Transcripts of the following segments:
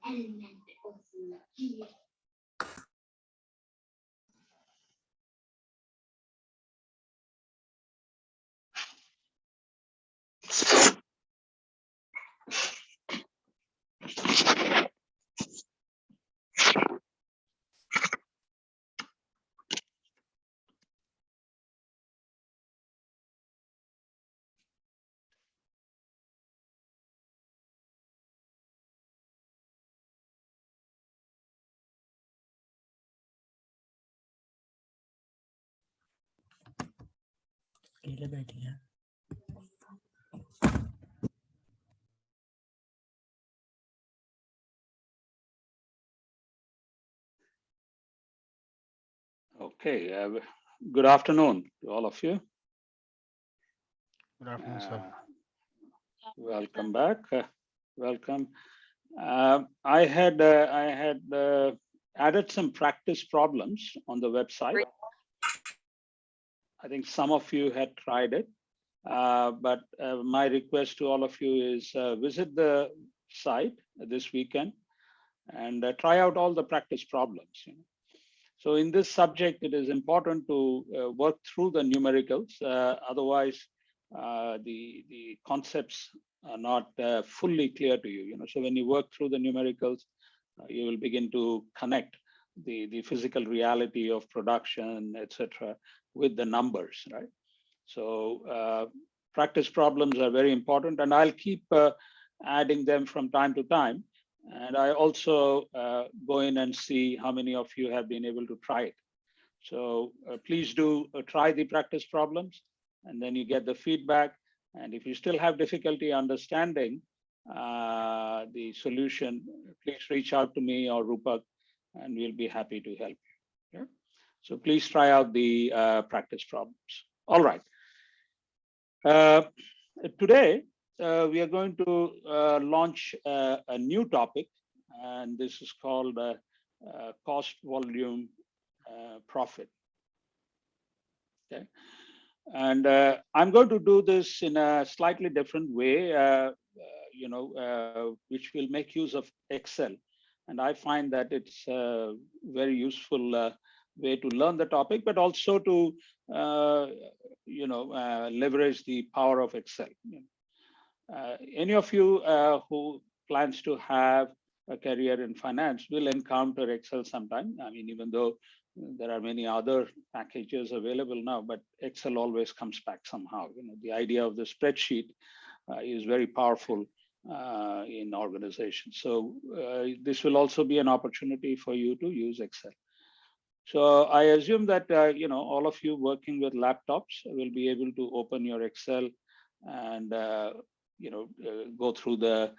element of G. Okay, good afternoon to all of you. Good afternoon, sir. Welcome back. Welcome. I had added some practice problems on the website. I think some of you had tried it, but my request to all of you is visit the site this weekend and try out all the practice problems. So in this subject, it is important to work through the numericals. Otherwise, the concepts are not fully clear to you. So when you work through the numericals, you will begin to connect the physical reality of production, etc., with the numbers, right? So practice problems are very important, and I'll keep adding them from time to time. And I also go in and see how many of you have been able to try it. So please do try the practice problems, and then you get the feedback. And if you still have difficulty understanding the solution, please reach out to me or Rupak, and we'll be happy to help you. Okay? So please try out the practice problems. All right. Today, we are going to launch a new topic, and this is called cost, volume, profit. Okay, and I'm going to do this in a slightly different way, which will make use of Excel, and I find that it's a very useful way to learn the topic, but also to leverage the power of Excel. Any of you who plans to have a career in finance will encounter Excel sometime. I mean, even though there are many other packages available now, but Excel always comes back somehow. The idea of the spreadsheet is very powerful in organizations. So this will also be an opportunity for you to use Excel. So I assume that all of you working with laptops will be able to open your Excel and go through the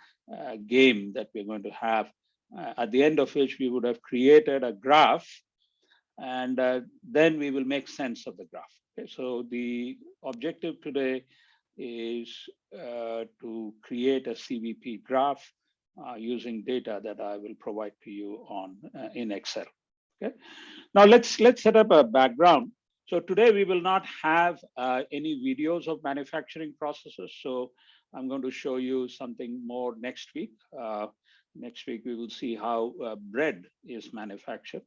game that we're going to have, at the end of which we would have created a graph, and then we will make sense of the graph. Okay? So the objective today is to create a CVP graph using data that I will provide to you in Excel. Okay. Now let's set up a background. So today we will not have any videos of manufacturing processes. So I'm going to show you something more next week. Next week we will see how bread is manufactured,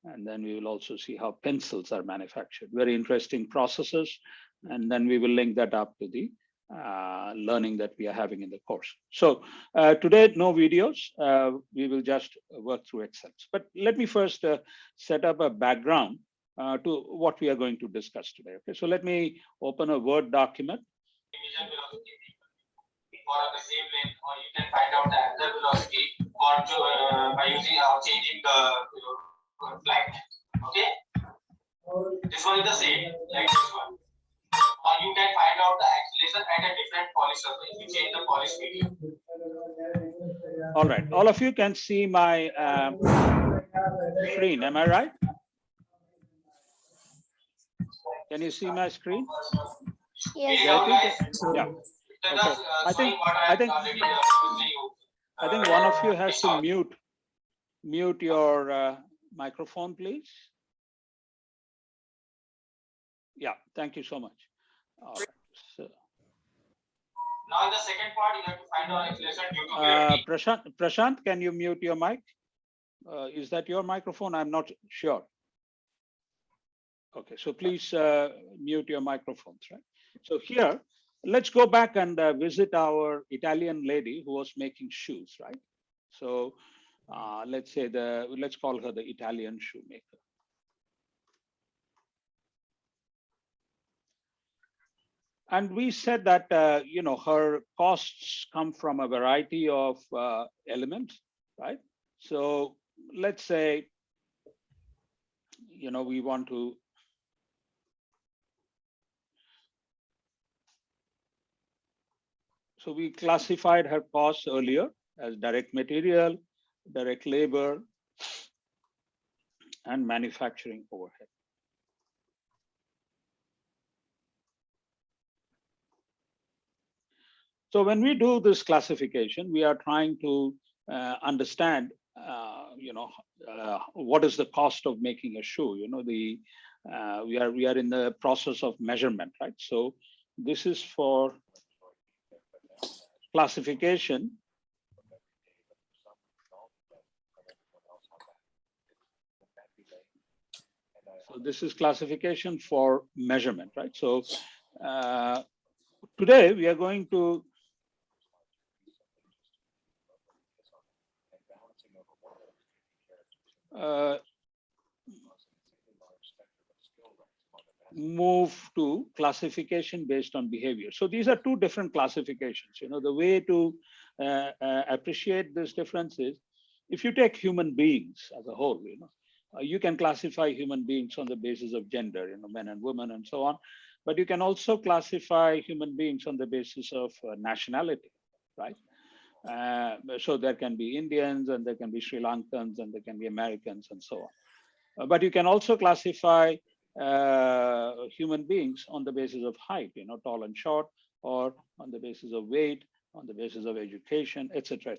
and then we will also see how pencils are manufactured. Very interesting processes, and then we will link that up to the learning that we are having in the course. So today, no videos. We will just work through Excel. But let me first set up a background to what we are going to discuss today. Okay, so let me open a Word document. For the same length, or you can find out the angular velocity by using changing the flight. Okay, this one is the same like this one. Or you can find out the acceleration at a different polish surface if you change the polish medium. All right, all of you can see my screen, am I right? Can you see my screen? Yes. Yeah. Okay. I think one of you has to mute your microphone, please. Yeah, thank you so much. All right. So Now in the second part, you have to find out acceleration due to gravity. Prashant, can you mute your mic? Is that your microphone? I'm not sure. Okay, so please mute your microphones, right? So here, let's go back and visit our Italian lady who was making shoes, right? So let's call her the Italian shoemaker. And we said that, her costs come from a variety of elements, right? So let's say, we want to, so we classified her costs earlier as direct material, direct labor, and manufacturing overhead. So when we do this classification, we are trying to understand, what is the cost of making a shoe? We are in the process of measurement, right? So this is for classification. So this is classification for measurement, right? So today we are going to move to classification based on behavior. So these are two different classifications. The way to appreciate this difference is if you take human beings as a whole, you can classify human beings on the basis of gender, men and women and so on. But you can also classify human beings on the basis of nationality, right? So there can be Indians and there can be Sri Lankans and there can be Americans and so on. But you can also classify human beings on the basis of height, tall and short, or on the basis of weight, on the basis of education, etc.,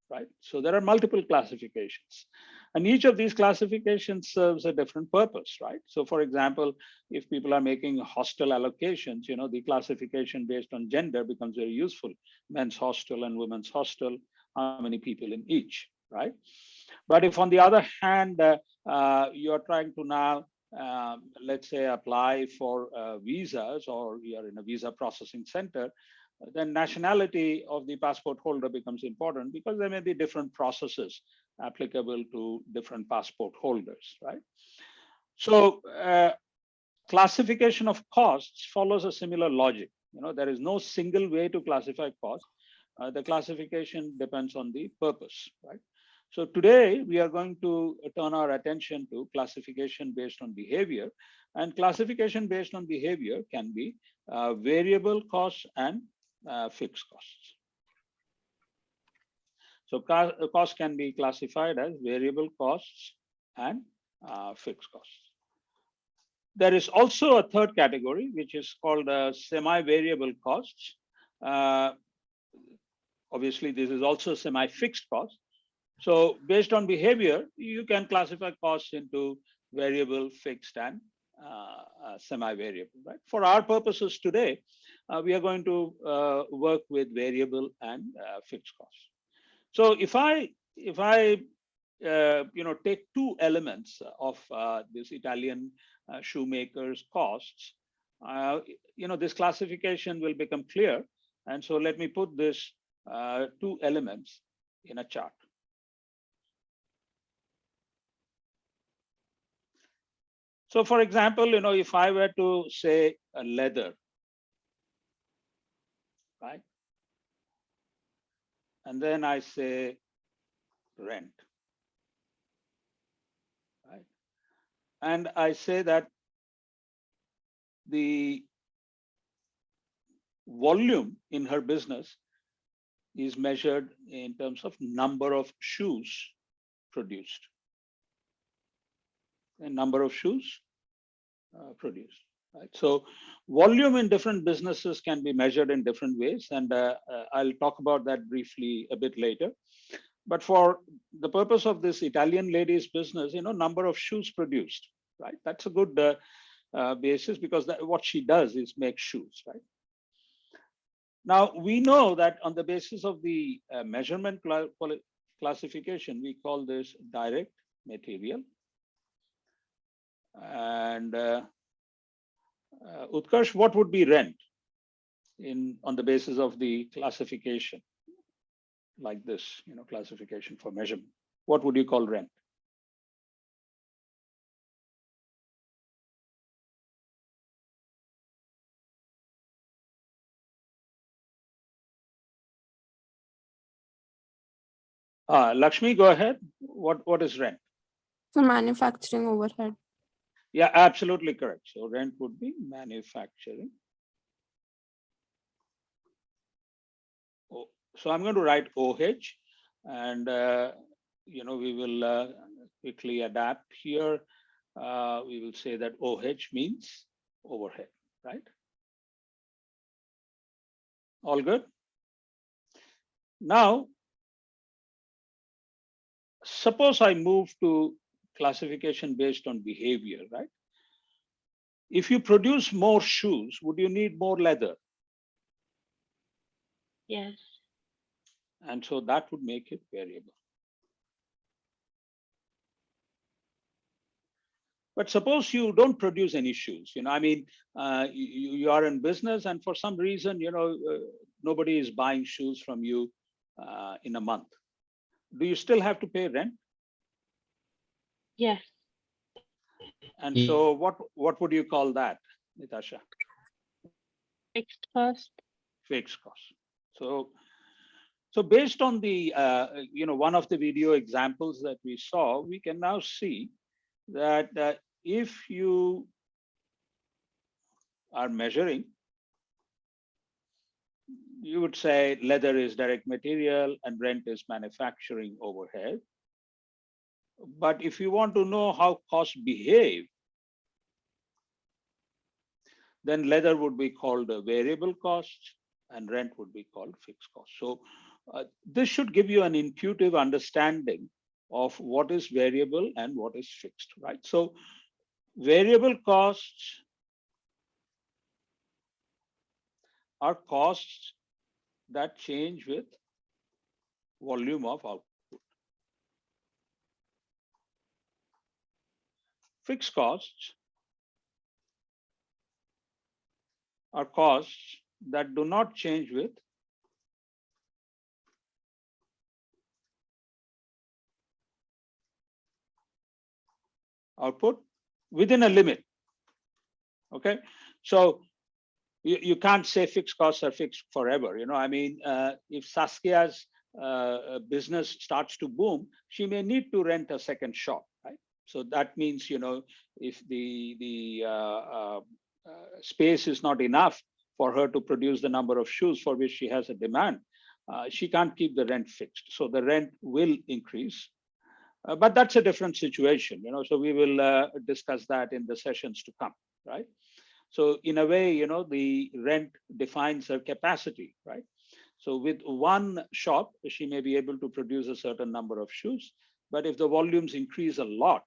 right? So there are multiple classifications. And each of these classifications serves a different purpose, right? So for example, if people are making hostel allocations, the classification based on gender becomes very useful. Men's hostel and women's hostel, how many people in each, right? But if on the other hand, you're trying to now, let's say, apply for visas, or you're in a visa processing center, then nationality of the passport holder becomes important because there may be different processes applicable to different passport holders, right? So classification of costs follows a similar logic. There is no single way to classify costs. The classification depends on the purpose, right? So today we are going to turn our attention to classification based on behavior, and classification based on behavior can be variable costs and fixed costs. So cost can be classified as variable costs and fixed costs. There is also a third category, which is called semi-variable costs. Obviously, this is also semi-fixed cost. So based on behavior, you can classify costs into variable, fixed, and semi-variable, right? For our purposes today, we are going to work with variable and fixed costs. So if I take two elements of this Italian shoemaker's costs, this classification will become clear. And so let me put this two elements in a chart. So for example, if I were to say a leather, right? And then I say rent, right? And I say that the volume in her business is measured in terms of number of shoes produced. And number of shoes produced, right? So volume in different businesses can be measured in different ways, and I'll talk about that briefly a bit later. But for the purpose of this Italian lady's business, number of shoes produced, right? That's a good basis, because what she does is make shoes, right? Now, we know that on the basis of the measurement classification, we call this direct material. And Utkarsh, what would be rent on the basis of the classification like this, classification for measurement? What would you call rent? Lakshmi, go ahead. What is rent? So manufacturing overhead. Yeah, absolutely correct. So rent would be manufacturing. So I'm going to write OH, and we will quickly adapt here. We will say that OH means overhead, right? All good? Now, suppose I move to classification based on behavior, right? If you produce more shoes, would you need more leather? Yes. And so that would make it variable. But suppose you don't produce any shoes, you are in business, and for some reason, nobody is buying shoes from you in a month. Do you still have to pay rent? Yes. And so what would you call that, Natasha? Fixed cost. Fixed cost. So based on the, one of the video examples that we saw, we can now see that if you are measuring, you would say leather is direct material and rent is manufacturing overhead. But if you want to know how costs behave, then leather would be called a variable cost and rent would be called fixed cost. So this should give you an intuitive understanding of what is variable and what is fixed, right? So variable costs are costs that change with volume of output. Fixed costs are costs that do not change with output within a limit. Okay, so you can't say fixed costs are fixed forever. If Saskia's business starts to boom, she may need to rent a second shop, right? So that means, if the space is not enough for her to produce the number of shoes for which she has a demand, she can't keep the rent fixed. So the rent will increase. But that's a different situation, so we will discuss that in the sessions to come, right? So in a way, the rent defines her capacity, right? So with one shop, she may be able to produce a certain number of shoes, but if the volumes increase a lot,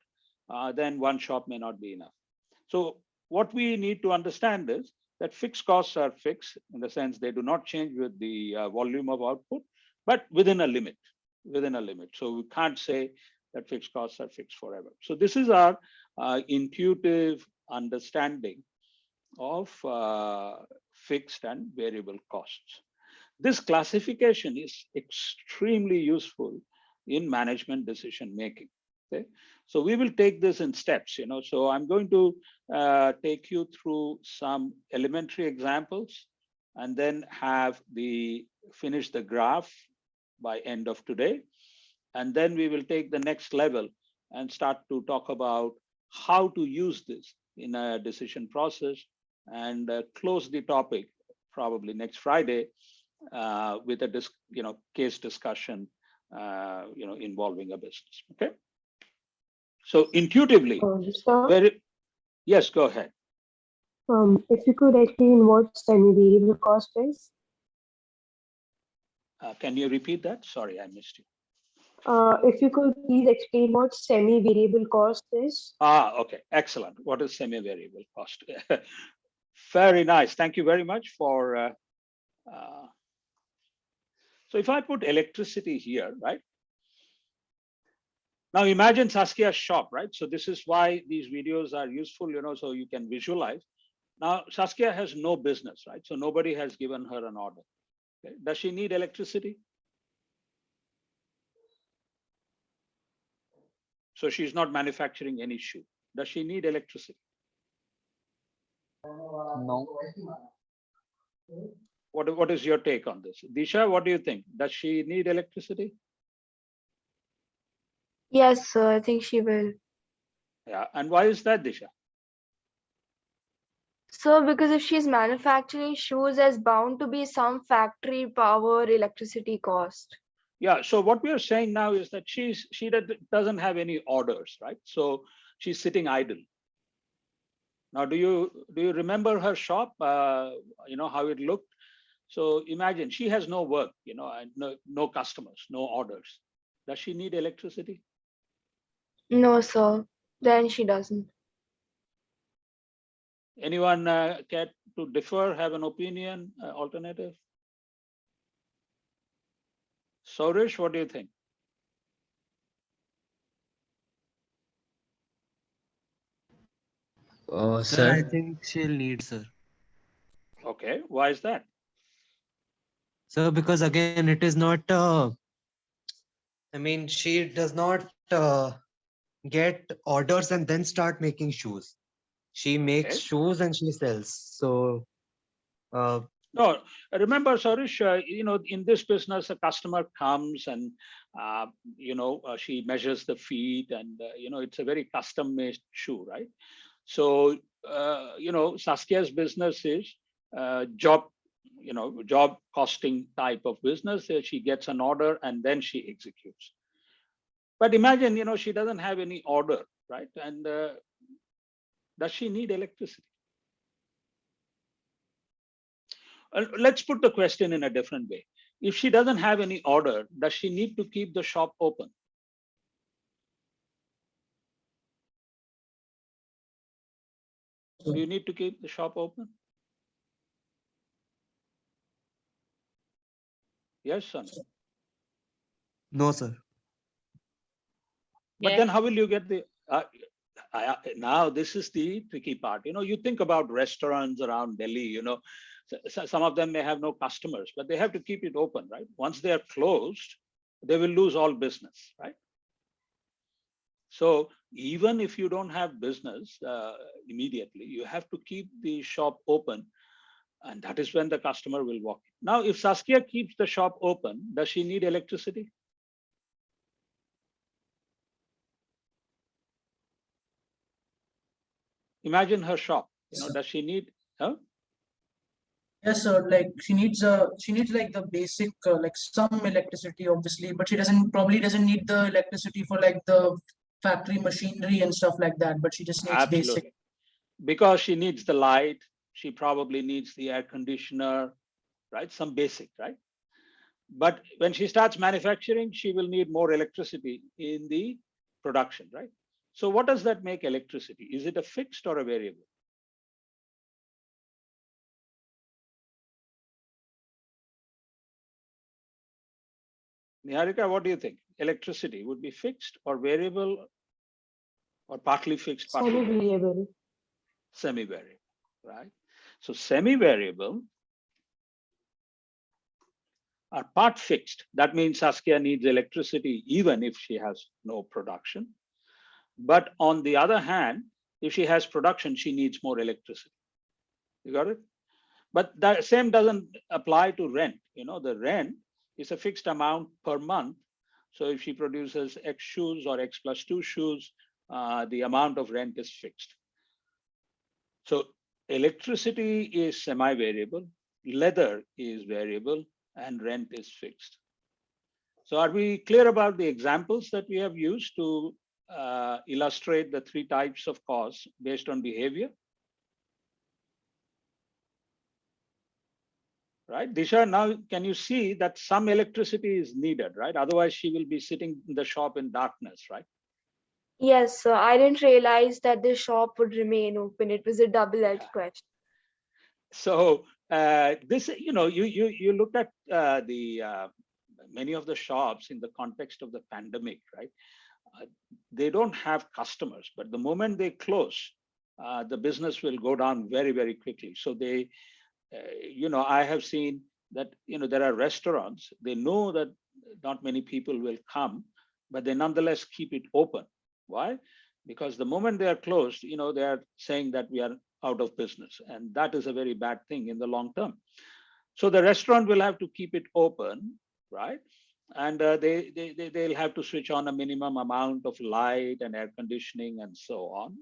then one shop may not be enough. So what we need to understand is that fixed costs are fixed in the sense they do not change with the volume of output, but within a limit, So we can't say that fixed costs are fixed forever. So this is our intuitive understanding of fixed and variable costs. This classification is extremely useful in management decision making. Okay, so we will take this in steps. So I'm going to take you through some elementary examples, and then finish the graph by end of today, and then we will take the next level and start to talk about how to use this in a decision process, and close the topic probably next Friday with a case discussion involving a business. Okay, so intuitively, yes, go ahead. If you could explain what semi-variable cost is. Can you repeat that? Sorry, I missed you. If you could please explain what semi-variable cost is. Okay, excellent. What is semi-variable cost? Very nice. Thank you very much for So if I put electricity here, right? Now imagine Saskia's shop, right? So this is why these videos are useful, so you can visualize. Now Saskia has no business, right? So nobody has given her an order. Okay? Does she need electricity? So she's not manufacturing any shoe. Does she need electricity? No. What is your take on this? Disha, what do you think? Does she need electricity? Yes, sir. I think she will. Yeah, and why is that, Disha? So, because if she's manufacturing shoes, there's bound to be some factory power electricity cost. Yeah, so what we are saying now is that she doesn't have any orders, right? So she's sitting idle. Now, do you remember her shop? How it looked. So imagine she has no work, and no customers, no orders. Does she need electricity? No, sir. Then she doesn't. Anyone care to differ? Have an opinion? Alternative? Sourish, what do you think? Sir, I Sir, think she'll need, sir. Okay, why is that? Sir, because again, it is not, I mean, she does not get orders and then start making shoes. She makes Okay. shoes and she sells. So, No, remember, Sourish, in this business, a customer comes and, she measures the feet and, it's a very custom-made shoe, right? So, Saskia's business is job costing type of business. She gets an order and then she executes. But imagine, she doesn't have any order, right? And does she need electricity? Let's put the question in a different way. If she doesn't have any order, does she need to keep the shop open? Do you need to keep the shop open? Yes, son. no, sir. But Yes. then how will you get the, now this is the tricky part. You think about restaurants around Delhi, some of them may have no customers, but they have to keep it open, right? Once they are closed, they will lose all business, right? So even if you don't have business immediately, you have to keep the shop open. And that is when the customer will walk in. Now, if Saskia keeps the shop open, does she need electricity? Imagine her shop. Does she need? Huh? yes, sir. Like she needs like the basic, like some electricity, obviously, but she probably doesn't need the electricity for like the factory machinery and stuff like that. But she just needs basic. Absolutely. Because she needs the light, she probably needs the air conditioner, right? Some basic, right? But when she starts manufacturing, she will need more electricity in the production, right? So what does that make electricity? Is it a fixed or a variable? Niharika, what do you think? Electricity would be fixed or variable or partly fixed, partly variable? Semi-variable. Semi-variable, right? So semi-variable are part fixed. That means Saskia needs electricity even if she has no production. But on the other hand, if she has production, she needs more electricity. You got it? But that same doesn't apply to rent. The rent is a fixed amount per month. So if she produces X shoes or X plus 2 shoes, the amount of rent is fixed. So electricity is semi-variable, leather is variable, and rent is fixed. So are we clear about the examples that we have used to illustrate the three types of costs based on behavior? Right, Disha, now can you see that some electricity is needed, right? Otherwise she will be sitting in the shop in darkness, right? Yes, sir. I didn't realize that the shop would remain open. It was a double-edged question. So this, you look at many of the shops in the context of the pandemic, right? They don't have customers, but the moment they close, the business will go down very, very quickly. So they, I have seen that, there are restaurants, they know that not many people will come, but they nonetheless keep it open. Why? Because the moment they are closed, they are saying that we are out of business. And that is a very bad thing in the long term. So the restaurant will have to keep it open, right? And they'll have to switch on a minimum amount of light and air conditioning and so on.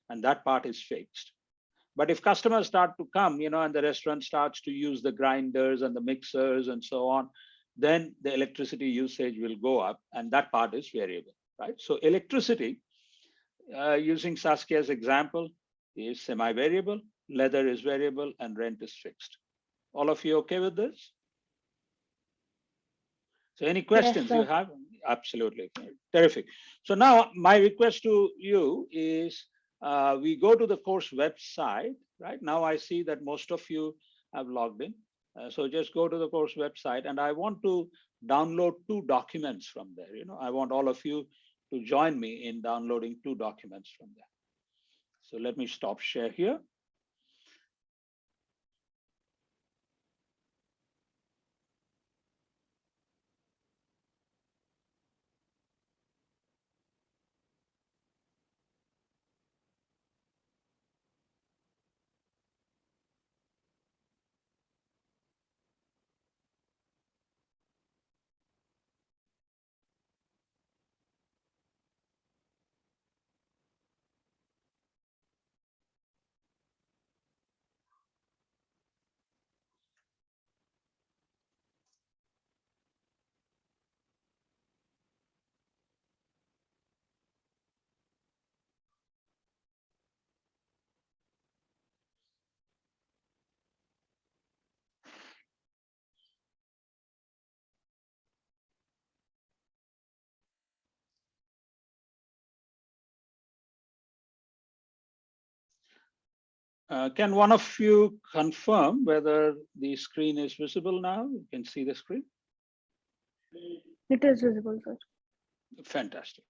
And that part is fixed. But if customers start to come, and the restaurant starts to use the grinders and the mixers and so on, then the electricity usage will go up, and that part is variable, right? So electricity, using Saskia's example, is semi-variable, leather is variable, and rent is fixed. All of you okay with this? So any questions you have? Absolutely. Terrific. So now my request to you is we go to the course website, right? Now I see that most of you have logged in. So just go to the course website, and I want to download 2 documents from there. I want all of you to join me in downloading 2 documents from there. So let me stop share here. Can one of you confirm whether the screen is visible now? You can see the screen. It is visible, sir. Fantastic.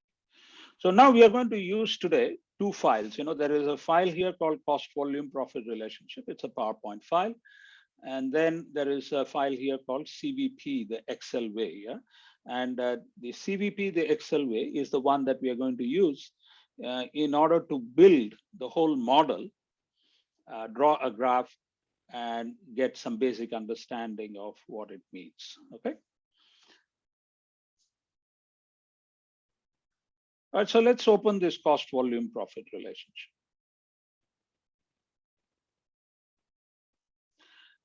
So now we are going to use today 2 files. There is a file here called cost volume profit relationship. It's a PowerPoint file. And then there is a file here called CVP, the Excel way. Yeah? And the CVP, the Excel way, is the one that we are going to use in order to build the whole model, draw a graph, and get some basic understanding of what it means. Okay. All right, so let's open this cost volume profit relationship.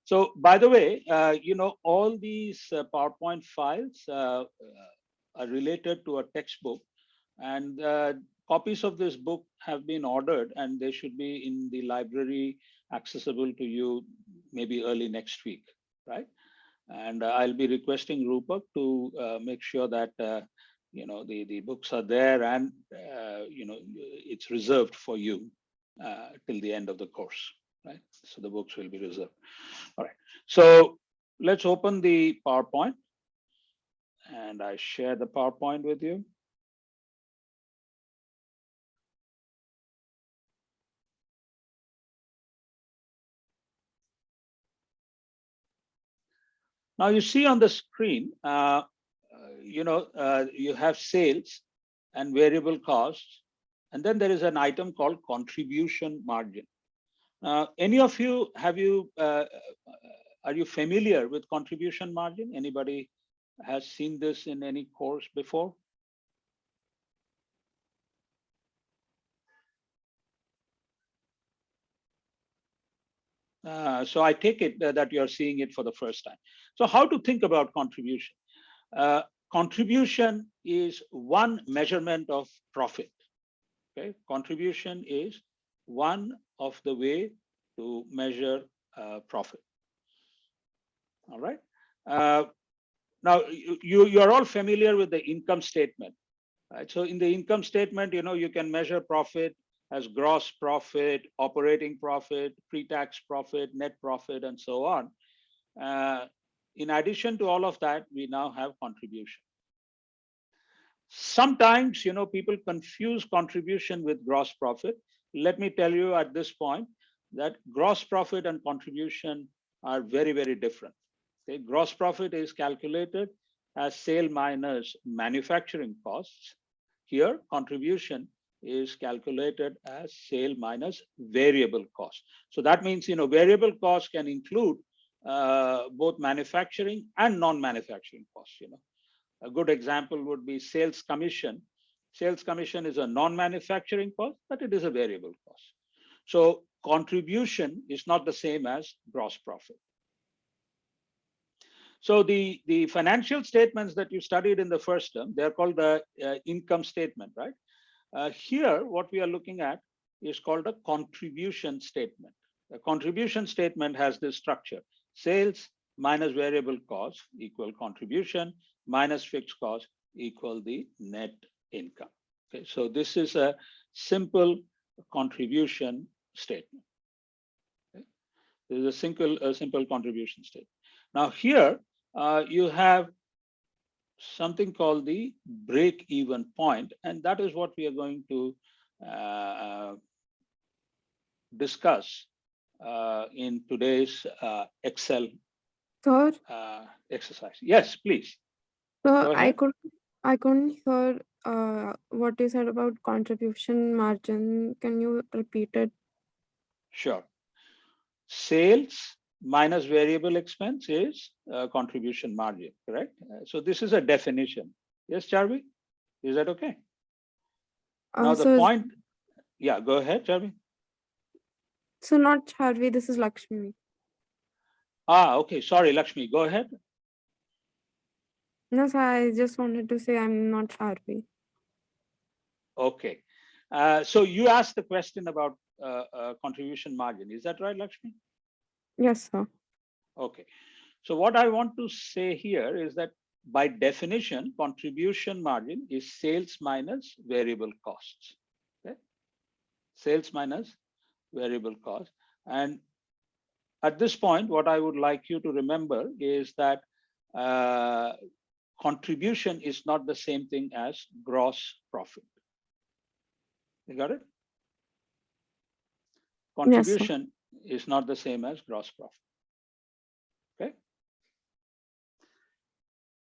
So by the way, all these PowerPoint files are related to a textbook, and copies of this book have been ordered, and they should be in the library accessible to you maybe early next week, right? And I'll be requesting Rupak to make sure that the books are there, and it's reserved for you till the end of the course, right? So the books will be reserved. All right, so let's open the PowerPoint, and I share the PowerPoint with you. Now you see on the screen, you have sales and variable costs, and then there is an item called contribution margin. Any of you, are you familiar with contribution margin? Anybody has seen this in any course before? So I take it that you're seeing it for the first time. So how to think about contribution? Contribution is one measurement of profit. Okay, contribution is one of the way to measure profit. All right. Now you're all familiar with the income statement, right? So in the income statement, you can measure profit has gross profit, operating profit, pre-tax profit, net profit, and so on. In addition to all of that, we now have contribution. Sometimes, people confuse contribution with gross profit. Let me tell you at this point that gross profit and contribution are very, very different. Okay? Gross profit is calculated as sale minus manufacturing costs. Here, contribution is calculated as sale minus variable cost. So that means, variable costs can include both manufacturing and non-manufacturing costs. A good example would be sales commission. Sales commission is a non-manufacturing cost, but it is a variable cost. So contribution is not the same as gross profit. So the financial statements that you studied in the first term, they're called the income statement, right? Here, what we are looking at is called a contribution statement. A contribution statement has this structure: sales minus variable cost equal contribution minus fixed cost equal the net income. Okay, so this is a simple contribution statement. Okay? This is a simple contribution statement. Now here you have something called the break-even point, and that is what we are going to discuss in today's Excel Sir, exercise. Yes, please. sir, Go ahead. I couldn't hear what you said about contribution margin. Can you repeat it? Sure. Sales minus variable expense is contribution margin, correct? So this is a definition. Yes, Charvi? Is that okay? Now the So point, yeah, go ahead, Charvi. So not Charvi, this is Lakshmi. Okay, sorry, Lakshmi, go ahead. No, sir, I just wanted to say I'm not Charvi. Okay. So you asked the question about contribution margin. Is that right, Lakshmi? Yes, sir. Okay. So what I want to say here is that by definition, contribution margin is sales minus variable costs. Okay? Sales minus variable costs. And at this point, what I would like you to remember is that contribution is not the same thing as gross profit. You got it? Contribution is not the same as gross profit. Okay.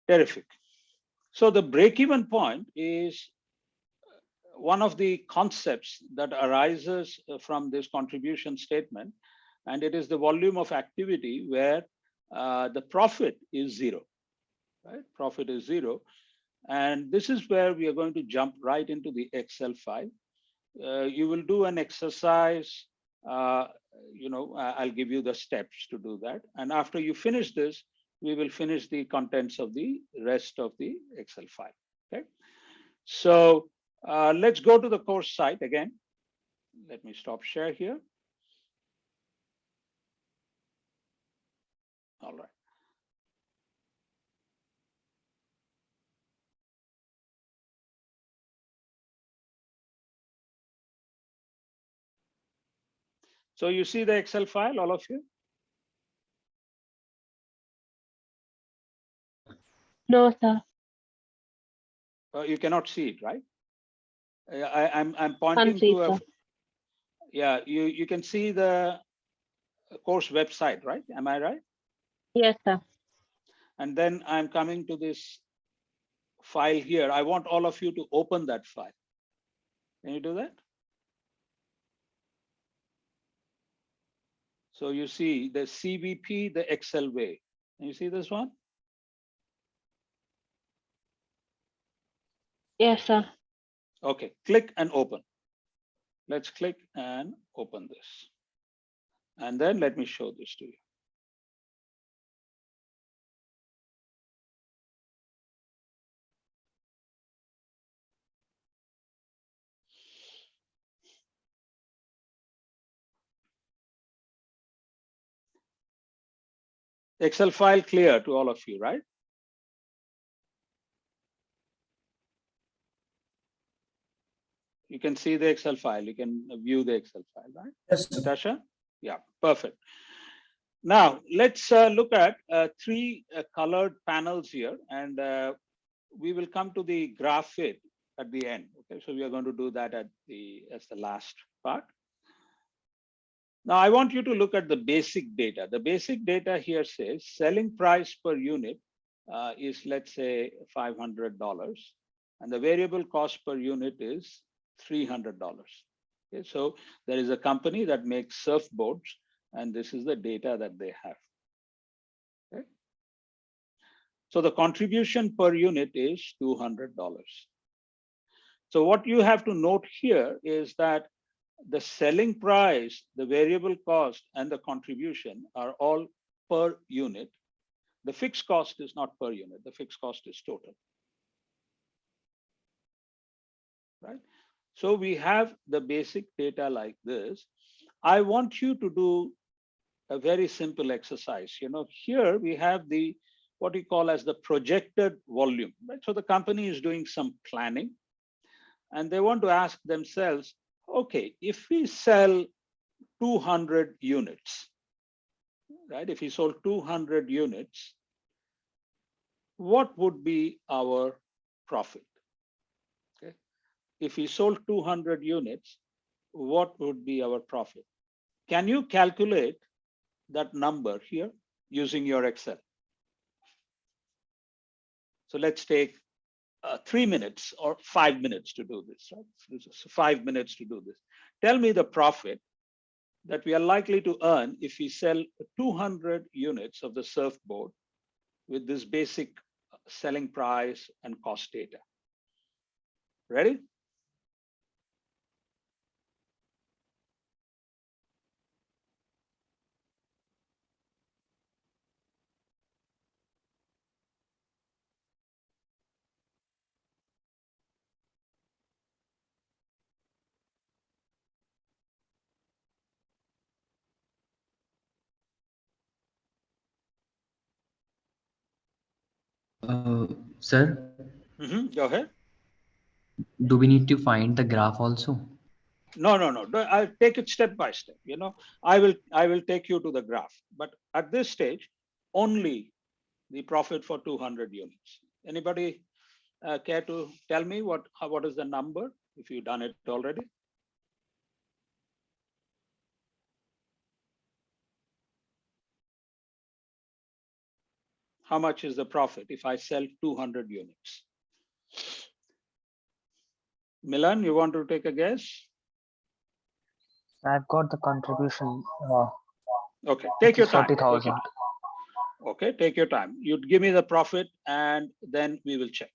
Terrific. So the break-even point is one of the concepts that arises from this contribution statement, and it is the volume of activity where the profit is zero. Right? Profit is zero. And this is where we are going to jump right into the Excel file. You will do an exercise. I'll give you the steps to do that. And after you finish this, we will finish the contents of the rest of the Excel file. Okay. So let's go to the course site again. Let me stop share here. All right. So you see the Excel file, all of you? No, sir. You cannot see it, right? I'm pointing Can't see, to a, sir. yeah, you can see the course website, right? Am I right? Yes, sir. And then I'm coming to this file here. I want all of you to open that file. Can you do that? So you see the CVP, the Excel way. Can you see this one? Yes, sir. Okay, click and open. Let's click and open this. And then let me show this to you. Excel file clear to all of you, right? You can see the Excel file. You can view the Excel file, right? Yes, sir. Natasha? Yeah, perfect. Now, let's look at three colored panels here, and we will come to the graph fit at the end. Okay, so we are going to do that as the last part. Now, I want you to look at the basic data. The basic data here says selling price per unit is, let's say, $500, and the variable cost per unit is $300. Okay, so there is a company that makes surfboards, and this is the data that they have. Okay. So the contribution per unit is $200. So what you have to note here is that the selling price, the variable cost, and the contribution are all per unit. The fixed cost is not per unit. The fixed cost is total. Right? So we have the basic data like this. I want you to do a very simple exercise. You know, here we have the what we call as the projected volume. Right? So the company is doing some planning, and they want to ask themselves, okay, if we sell 200 units, right? If we sold 200 units, what would be our profit? Okay. If we sold 200 units, what would be our profit? Can you calculate that number here using your Excel? So let's take 3 minutes or 5 minutes to do this, right? So 5 minutes to do this. Tell me the profit that we are likely to earn if we sell 200 units of the surfboard with this basic selling price and cost data. Ready? Sir, Go ahead. do we need to find the graph also? No. I'll take it step by step. You know, I will take you to the graph, but at this stage, only the profit for 200 units. Anybody care to tell me what is the number if you've done it already? How much is the profit if I sell 200 units? Milan, you want to take a guess? I've got the contribution. Okay, take your time. 40,000. Okay, take your time. You'd give me the profit and then we will check.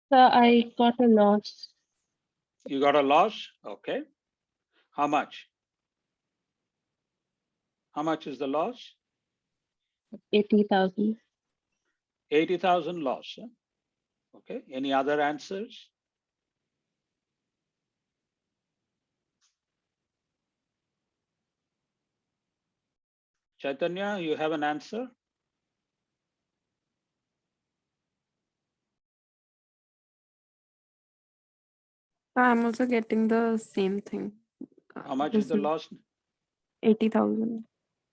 So I got a loss. You got a loss? Okay. How much? How much is the loss? 80,000. 80,000 loss. Huh? Okay. Any other answers? Chaitanya, you have an answer? I'm also getting the same thing. How much is the loss? 80,000.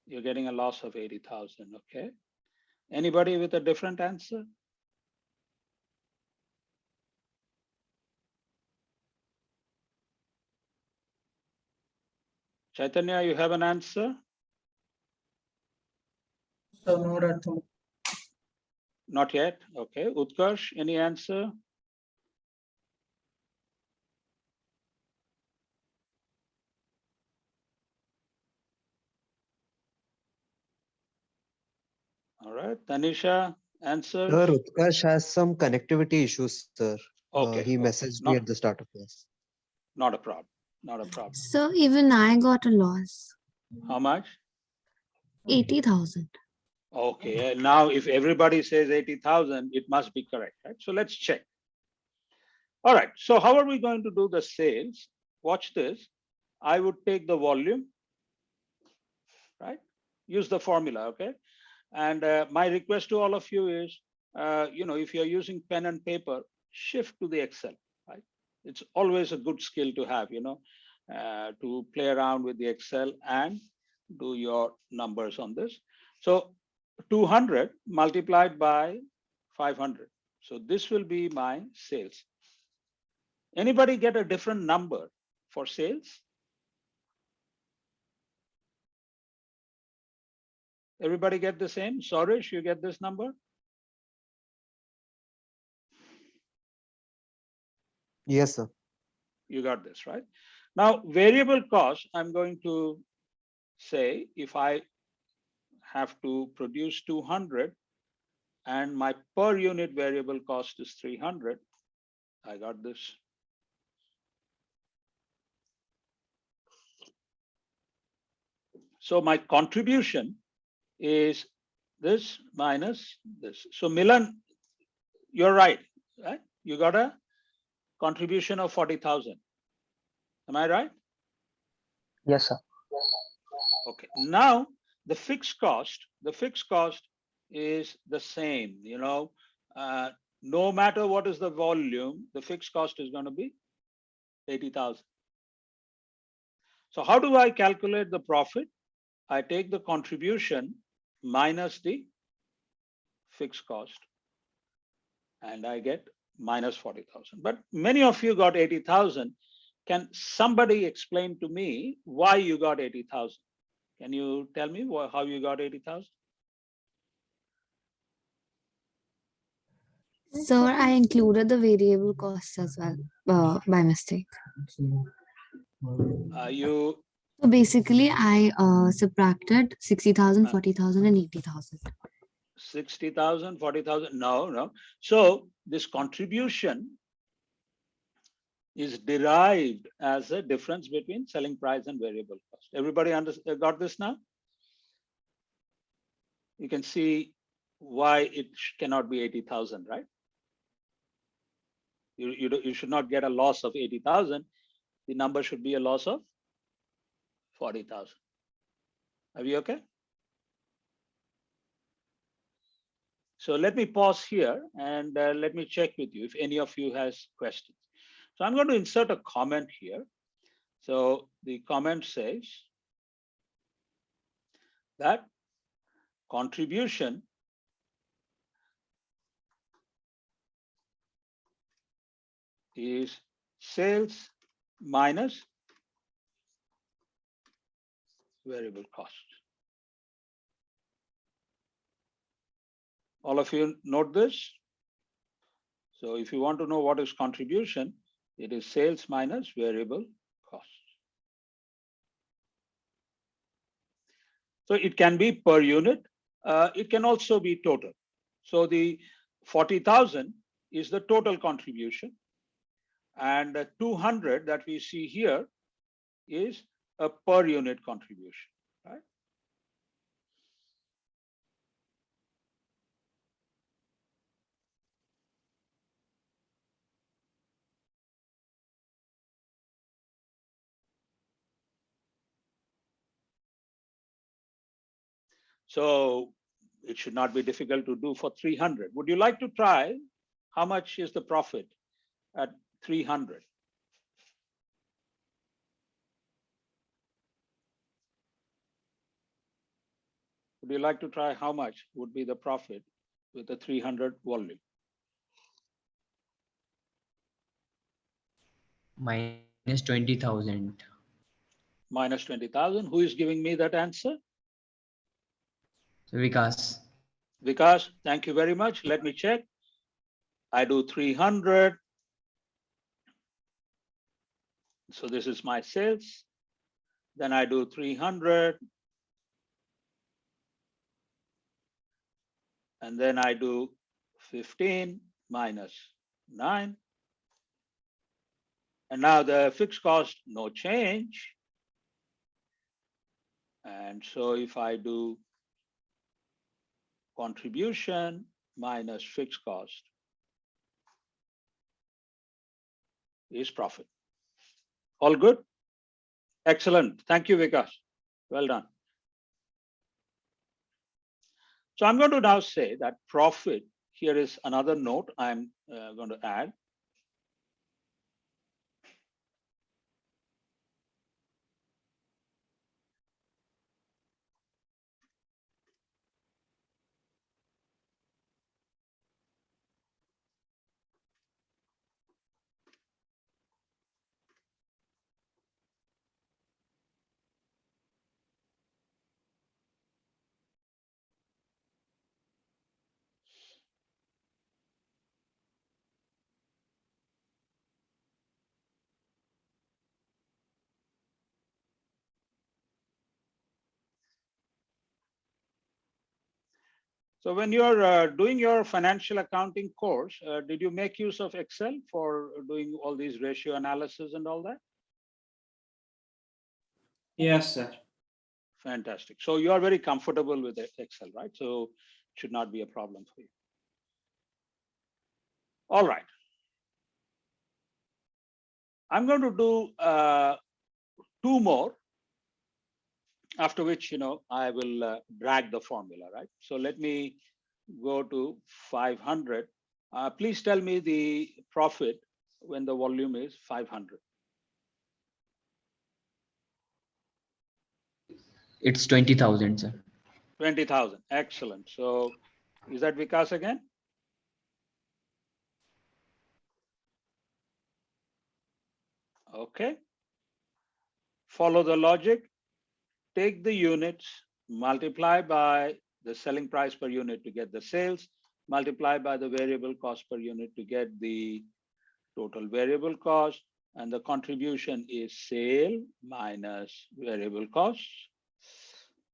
You're getting a loss of 80,000. Okay. Anybody with a different answer? Chaitanya, you have an answer? So no, that Not yet. Okay. Utkarsh, any answer? All right. Tanisha, Answers? Sir, Utkarsh has some connectivity issues, sir. Okay, He okay. messaged me at the start of this. Not a problem. Not a problem. So even I got a loss. How much? 80,000. Okay, now if everybody says 80,000, it must be correct, right? So let's check. All right, so how are we going to do the sales? Watch this. I would take the volume, right? Use the formula, okay? And my request to all of you is, if you're using pen and paper, shift to the Excel, right? It's always a good skill to have, to play around with the Excel and do your numbers on this. So 200 multiplied by 500. So this will be my sales. Anybody get a different number for sales? Everybody get the same? Soresh, you get this number? Yes, sir. You got this, right? Now, variable cost, I'm going to say if I have to produce 200 and my per unit variable cost is 300, I got this. So my contribution is this minus this. So Milan, you're right? You got a contribution of 40,000. Am I right? Yes, sir. Okay. Now the fixed cost is the same. No matter what is the volume, the fixed cost is going to be 80,000. So how do I calculate the profit? I take the contribution minus the fixed cost, and I get minus 40,000. But many of you got 80,000. Can somebody explain to me why you got 80,000? Can you tell me how you got 80,000? Sir, I included the variable costs as well by mistake. You So basically, I subtracted 60,000, 40,000, and 80,000. 60,000, 40,000? No. So this contribution is derived as a difference between selling price and variable cost. Everybody got this now? You can see why it cannot be 80,000, right? You should not get a loss of 80,000. The number should be a loss of 40,000. Are we okay? So let me pause here and let me check with you if any of you has questions. So I'm going to insert a comment here. So the comment says that contribution is sales minus variable cost. All of you note this. So if you want to know what is contribution, it is sales minus variable cost. So it can be per unit. It can also be total. So the 40,000 is the total contribution. And the 200 that we see here is a per unit contribution, right? So it should not be difficult to do for 300. Would you like to try how much is the profit at 300? Would you like to try how much would be the profit with the 300 volume? Minus 20,000. Minus 20,000. Who is giving me that answer? So Vikas. Vikas, thank you very much. Let me check. I do 300. So this is my sales. Then I do 300. and then I do 15 minus 9. And now the fixed cost, no change. And so if I do contribution minus fixed cost is profit. All good? Excellent. Thank you, Vikas. Well done. So I'm going to now say that profit, here is another note I'm going to add. So when you're doing your financial accounting course, did you make use of Excel for doing all these ratio analysis and all that? Yes, sir. Fantastic. So you are very comfortable with Excel, right? So it should not be a problem for you. All right. I'm going to do 2 more, after which, I will drag the formula, right? So let me go to 500. Please tell me the profit when the volume is 500. It's 20,000, sir. 20,000. Excellent. So is that Vikas again? Okay. Follow the logic. Take the units, multiply by the selling price per unit to get the sales, multiply by the variable cost per unit to get the total variable cost, and the contribution is sale minus variable costs.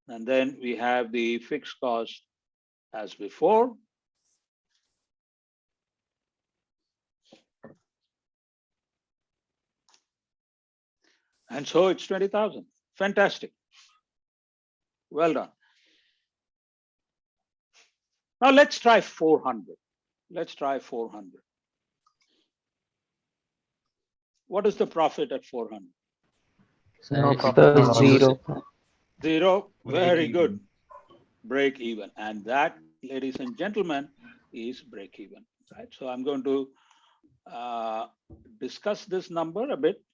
And then we have the fixed cost as before. And so it's 20,000. Fantastic. Well done. Now let's try 400. Let's try 400. What is the profit at 400? Sir, No it profit. is Zero. Zero. Very Break good. even. Break even. And that, ladies and gentlemen, is break even. Right. So I'm going to discuss this number a bit,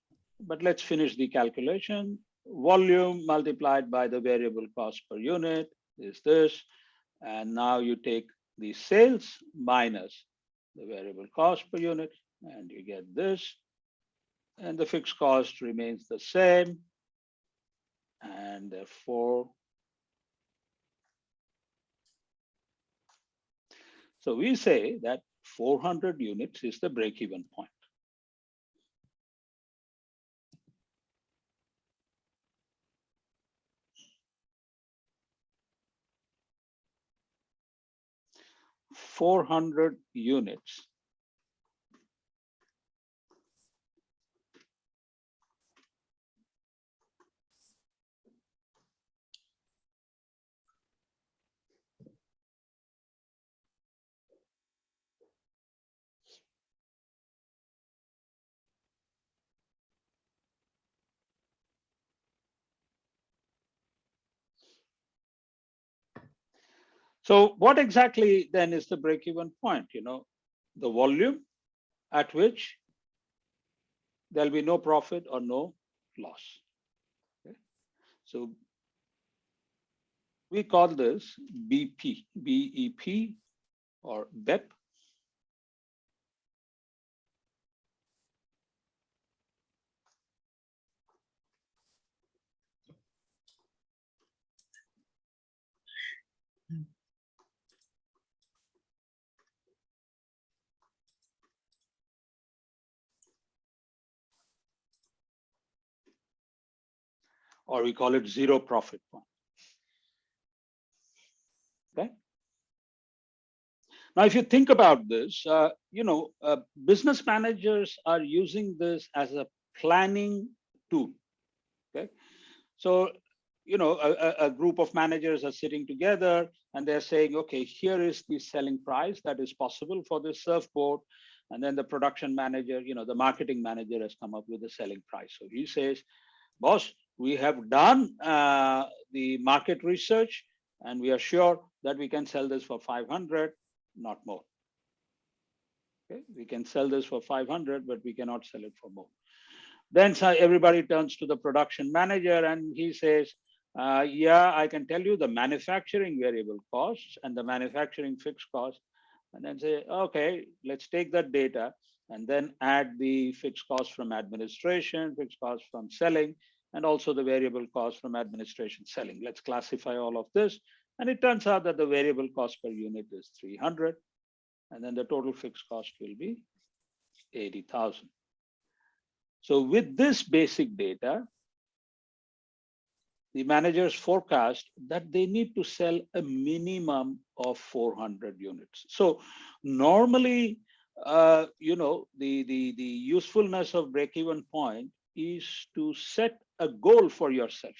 but let's finish the calculation. Volume multiplied by the variable cost per unit is this. And now you take the sales minus the variable cost per unit, and you get this. And the fixed cost remains the same. And therefore, so we say that 400 units is the break-even point. $400 units. So what exactly then is the break-even point? The volume at which there'll be no profit or no loss. Okay. So we call this BP, BEP or BEP. Or we call it zero profit point. Okay. Now, if you think about this, business managers are using this as a planning tool. Okay, so a group of managers are sitting together and they're saying, okay, here is the selling price that is possible for this surfboard. And then the production manager, the marketing manager has come up with a selling price. So he says, boss, we have done the market research and we are sure that we can sell this for 500, not more. Okay, we can sell this for 500, but we cannot sell it for more. Then everybody turns to the production manager and he says, yeah, I can tell you the manufacturing variable costs and the manufacturing fixed costs. And then say, okay, let's take that data and then add the fixed costs from administration, fixed costs from selling, and also the variable cost from administration selling. Let's classify all of this. And it turns out that the variable cost per unit is 300. And then the total fixed cost will be 80,000. So with this basic data, the managers forecast that they need to sell a minimum of 400 units. So normally, the usefulness of break-even point is to set a goal for yourself,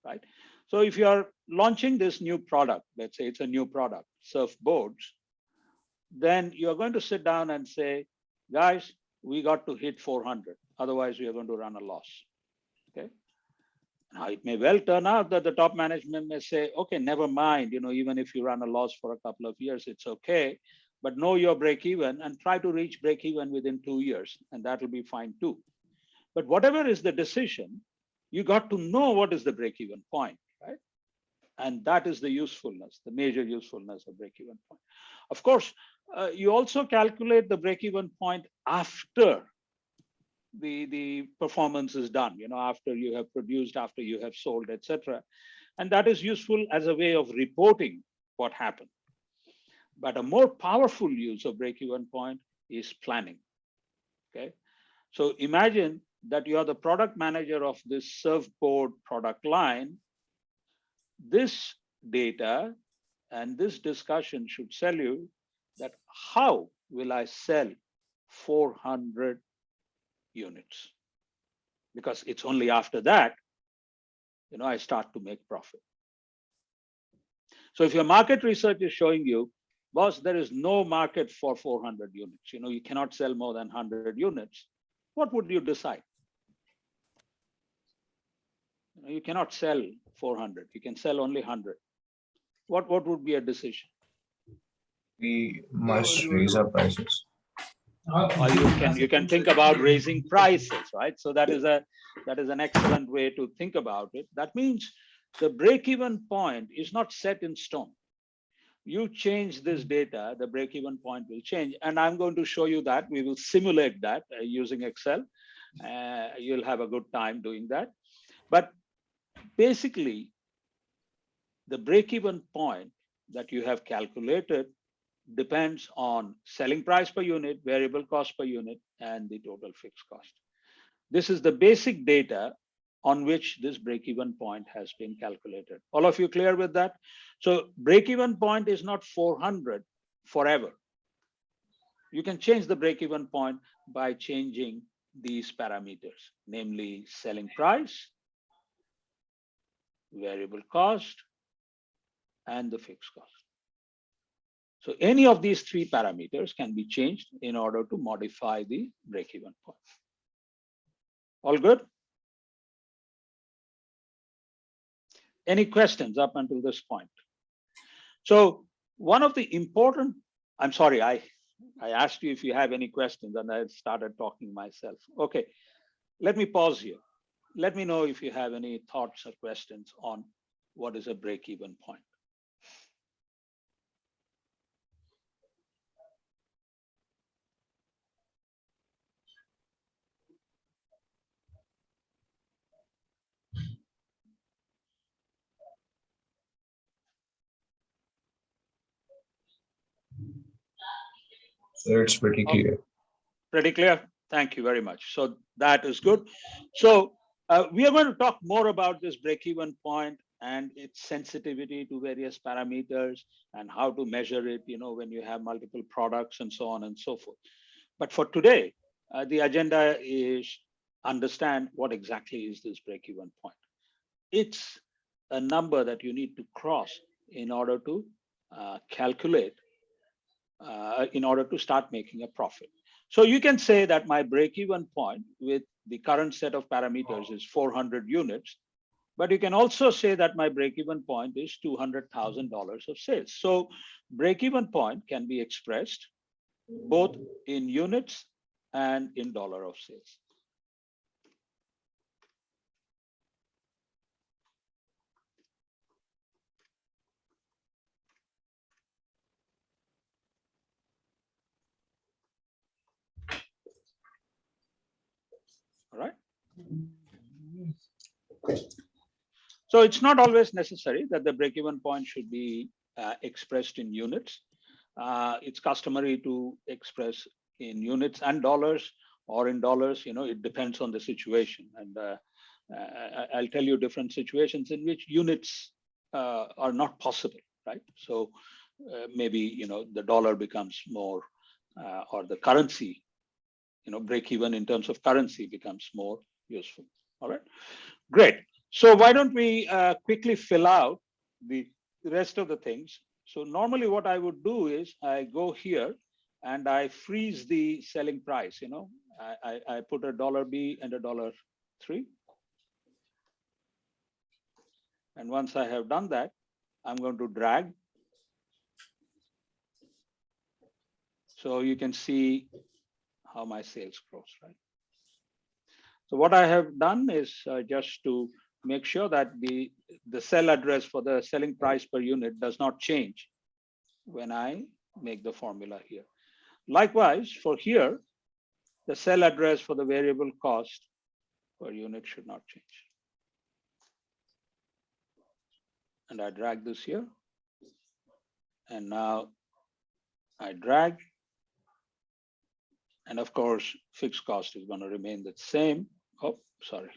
right? So if you are launching this new product, let's say it's a new product, surfboards, then you're going to sit down and say, guys, we got to hit 400. Otherwise, we are going to run a loss. Okay. Now, it may well turn out that the top management may say, okay, never mind, even if you run a loss for a couple of years, it's okay, but know your break even and try to reach break even within 2 years, and that will be fine too. But whatever is the decision, you got to know what is the break even point, right? And that is the usefulness, the major usefulness of break even point. Of course, you also calculate the break even point after the performance is done, after you have produced, after you have sold, etc. And that is useful as a way of reporting what happened. But a more powerful use of break-even point is planning. Okay, so imagine that you are the product manager of this surfboard product line. This data and this discussion should tell you that how will I sell 400 units, because it's only after that, I start to make profit. So if your market research is showing you, boss, there is no market for 400 units, you cannot sell more than 100 units, what would you decide? You cannot sell 400, you can sell only 100. What would be a decision? We must raise our prices. Or you can think about raising prices, right? So that is an excellent way to think about it. That means the break-even point is not set in stone. You change this data, the break-even point will change. And I'm going to show you that. We will simulate that using Excel. You'll have a good time doing that. But basically, the break-even point that you have calculated depends on selling price per unit, variable cost per unit, and the total fixed cost. This is the basic data on which this break-even point has been calculated. All of you clear with that? So break-even point is not 400 forever. You can change the break-even point by changing these parameters, namely selling price, variable cost, and the fixed cost. So any of these three parameters can be changed in order to modify the break-even point. All good? Any questions up until this point? So one of the important, I'm sorry, I asked you if you have any questions and I started talking myself. Okay, let me pause here. Let me know if you have any thoughts or questions on what is a break-even point. So it's pretty clear. Pretty clear. Thank you very much. So that is good. So we are going to talk more about this break-even point and its sensitivity to various parameters and how to measure it, when you have multiple products and so on and so forth. But for today, the agenda is understand what exactly is this break-even point. It's a number that you need to cross in order to calculate, in order to start making a profit. So you can say that my break-even point with the current set of parameters is 400 units, but you can also say that my break-even point is $200,000 of sales. So break-even point can be expressed both in units and in dollar of sales. All right. So it's not always necessary that the break-even point should be expressed in units. It's customary to express in units and dollars, or in dollars. It depends on the situation. And I'll tell you different situations in which units are not possible, right? So maybe, the dollar becomes more, or the currency, break even in terms of currency becomes more useful. All right, great. So why don't we quickly fill out the rest of the things? So normally what I would do is I go here and I freeze the selling price. I put a $B and a $3. And once I have done that, I'm going to drag. So you can see how my sales grows, right? So what I have done is just to make sure that the cell address for the selling price per unit does not change when I make the formula here. Likewise, for here, the cell address for the variable cost per unit should not change. And I drag this here. And now I drag. And of course, fixed cost is going to remain the same. Oh, sorry.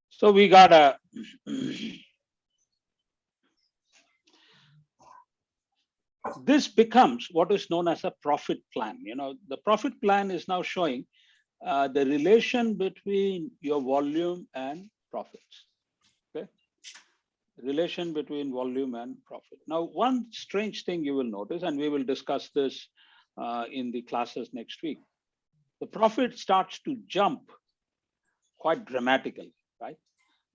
So we got a this becomes what is known as a profit plan. The profit plan is now showing the relation between your volume and profits. Okay, relation between volume and profit. Now, one strange thing you will notice, and we will discuss this in the classes next week, the profit starts to jump quite dramatically, right?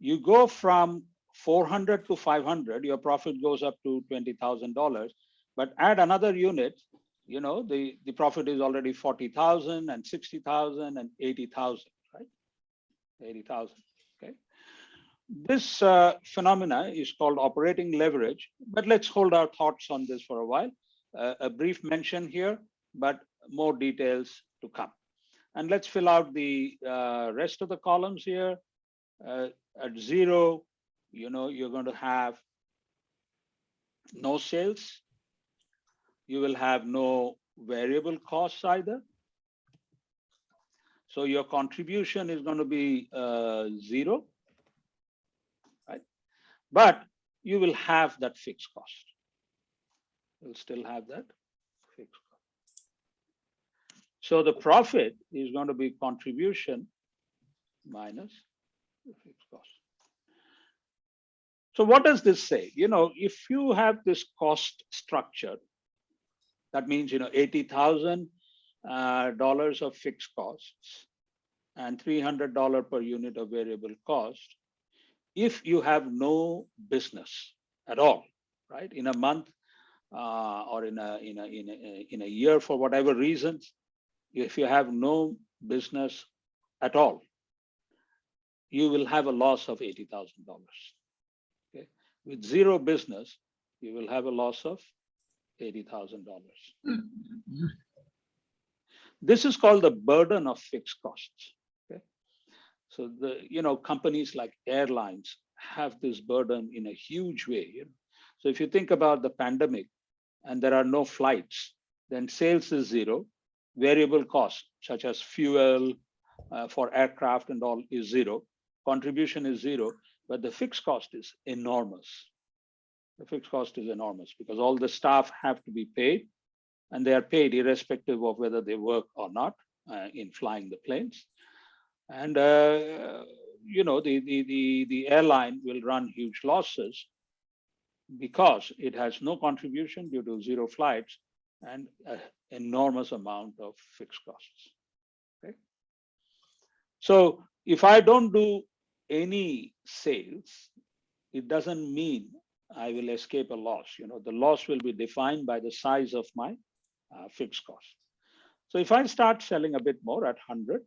You go from 400 to 500, your profit goes up to $20,000, but add another unit, the profit is already 40,000 and 60,000 and 80,000, right? 80,000, okay? This phenomena is called operating leverage, but let's hold our thoughts on this for a while. A brief mention here, but more details to come. And let's fill out the rest of the columns here. At 0, you're going to have no sales. You will have no variable costs either. So your contribution is going to be 0, right? But you will have that fixed cost. You'll still have that fixed cost. So the profit is going to be contribution minus the fixed cost. So what does this say? If you have this cost structure, that means, $80,000 of fixed costs and $300 per unit of variable cost. If you have no business at all, right, in a month or in a year, for whatever reasons, if you have no business at all, you will have a loss of $80,000. Okay, with zero business, you will have a loss of $80,000. This is called the burden of fixed costs. Okay? So companies like airlines have this burden in a huge way. So if you think about the pandemic and there are no flights, then sales is zero. Variable costs such as fuel for aircraft and all is zero. Contribution is zero, but the fixed cost is enormous. The fixed cost is enormous because all the staff have to be paid, and they are paid irrespective of whether they work or not in flying the planes. And the airline will run huge losses because it has no contribution due to zero flights and an enormous amount of fixed costs. Okay? So if I don't do any sales, it doesn't mean I will escape a loss. The loss will be defined by the size of my fixed cost. So if I start selling a bit more at 100,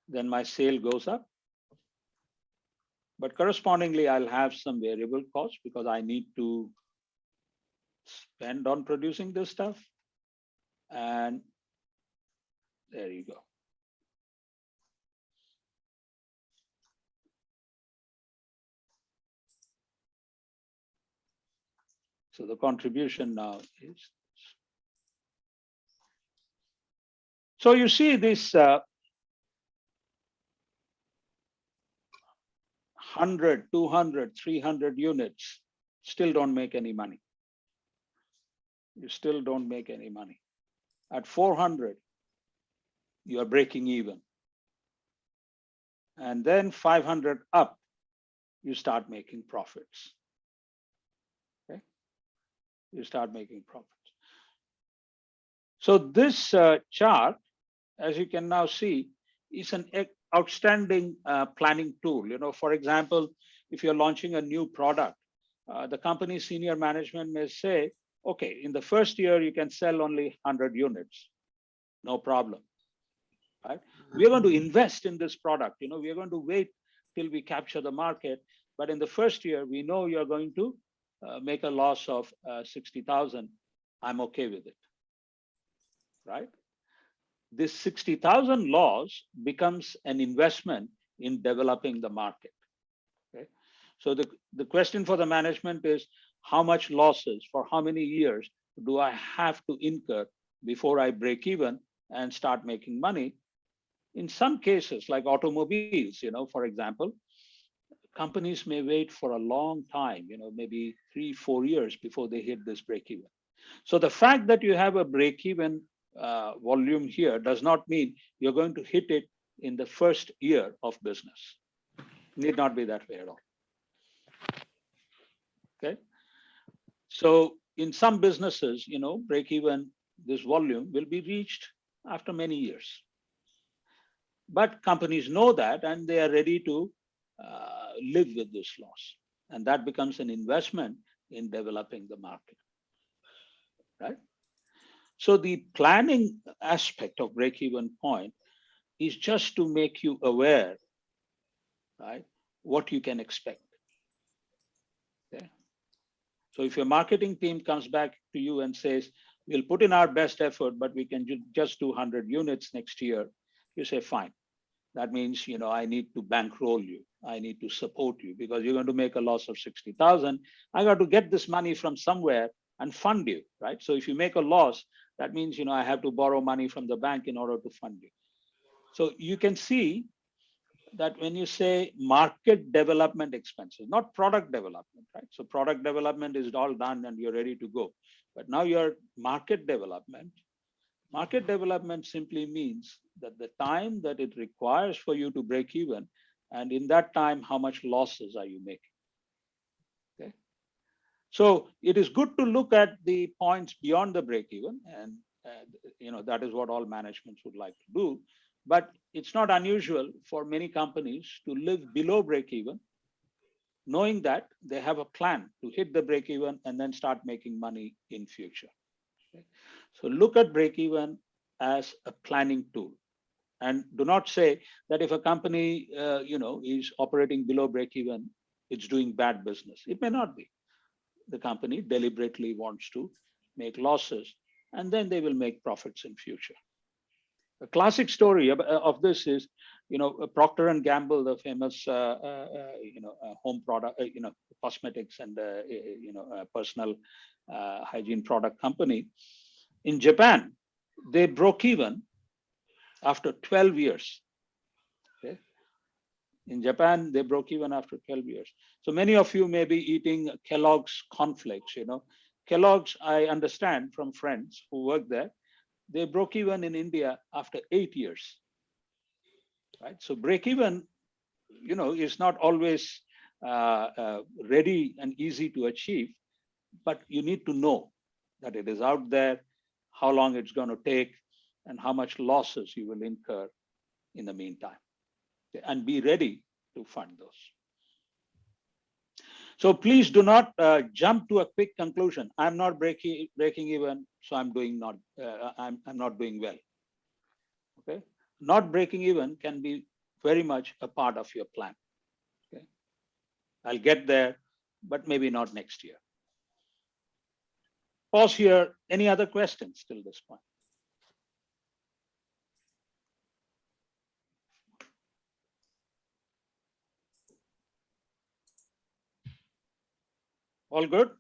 then my sale goes up. But correspondingly, I'll have some variable costs because I need to spend on producing this stuff. And there you go. So the contribution now is. So you see this 100, 200, 300 units still don't make any money. You still don't make any money. At 400, you are breaking even. And then 500 up, you start making profits. Okay? You start making profits. So this chart, as you can now see, is an outstanding planning tool. For example, if you're launching a new product, the company senior management may say, okay, in the first year, you can sell only 100 units. No problem. Right? We are going to invest in this product. We are going to wait till we capture the market. But in the first year, we know you're going to make a loss of 60,000. I'm okay with it. Right? This 60,000 loss becomes an investment in developing the market. Okay? So the question for the management is, how much losses for how many years do I have to incur before I break even and start making money? In some cases, like automobiles, for example, companies may wait for a long time, maybe 3-4 years before they hit this break even. So the fact that you have a break even volume here does not mean you're going to hit it in the first year of business. Need not be that way at all. Okay. So in some businesses, break even, this volume will be reached after many years. But companies know that and they are ready to live with this loss. And that becomes an investment in developing the market. Right? So the planning aspect of break-even point is just to make you aware, right, what you can expect. Okay. So if your marketing team comes back to you and says, we'll put in our best effort, but we can just do 100 units next year, you say, fine. That means, I need to bankroll you. I need to support you because you're going to make a loss of 60,000. I got to get this money from somewhere and fund you, right? So if you make a loss, that means, I have to borrow money from the bank in order to fund you. So you can see that when you say market development expenses, not product development, right? So product development is all done and you're ready to go. But now your market development simply means that the time that it requires for you to break even, and in that time, how much losses are you making? Okay. So it is good to look at the points beyond the break even, and that is what all managements would like to do. But it's not unusual for many companies to live below break even, knowing that they have a plan to hit the break even and then start making money in future. Okay. So look at break even as a planning tool, and do not say that if a company is operating below break even, it's doing bad business. It may not be. The company deliberately wants to make losses, and then they will make profits in future. A classic story of this is, Procter and Gamble, the famous, home product, cosmetics and personal hygiene product company. In Japan, they broke even after 12 years. Okay. In Japan, they broke even after 12 years. So many of you may be eating Kellogg's cornflakes. Kellogg's, I understand from friends who work there, they broke even in India after 8 years. Right? So break even, is not always ready and easy to achieve, but you need to know that it is out there, how long it's going to take, and how much losses you will incur in the meantime, and be ready to fund those. So please do not jump to a quick conclusion. I'm not breaking even, so I'm not doing well. Okay, not breaking even can be very much a part of your plan. Okay, I'll get there, but maybe not next year. Pause here. Any other questions till this point? All good?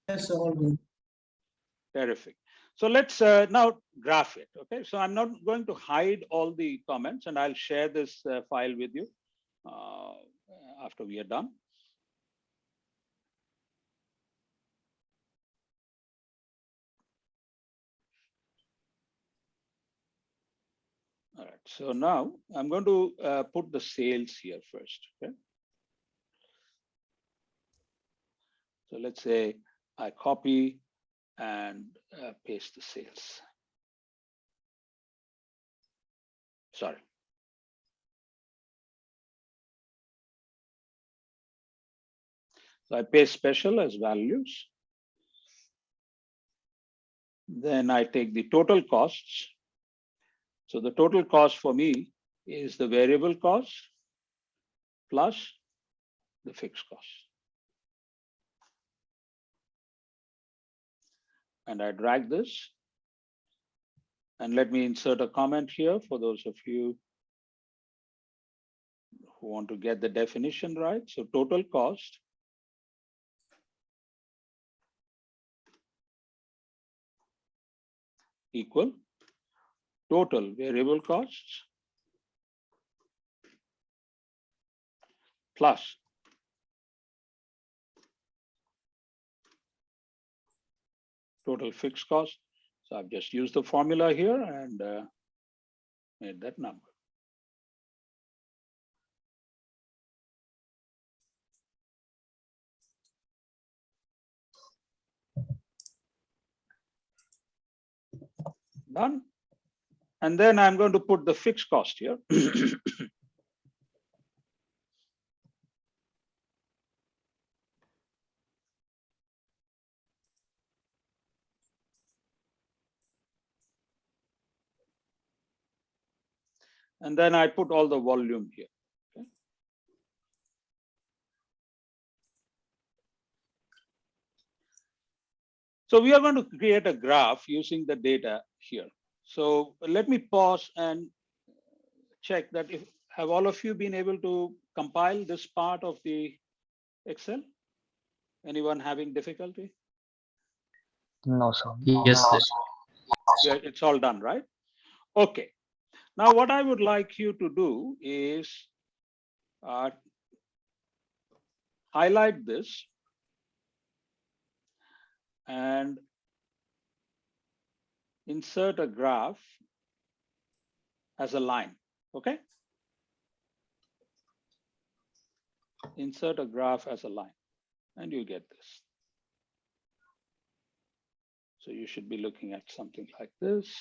Yes, all good. Terrific. So let's now graph it. Okay, so I'm not going to hide all the comments, and I'll share this file with you after we are done. All right, so now I'm going to put the sales here first. Okay. So let's say I copy and paste the sales. Sorry. So I paste special as values. Then I take the total costs. So the total cost for me is the variable cost plus the fixed cost. And I drag this. And let me insert a comment here for those of you who want to get the definition right. So total cost equal total variable costs plus total fixed cost. So I've just used the formula here and made that number. Done. And then I'm going to put the fixed cost here. And then I put all the volume here. Okay. So we are going to create a graph using the data here. So let me pause and check that if have all of you been able to compile this part of the Excel? Anyone having difficulty? No, sir. Yes, sir. Yeah, it's all done, right? Okay. Now, what I would like you to do is highlight this and insert a graph as a line, okay? Insert a graph as a line, and you get this. So you should be looking at something like this.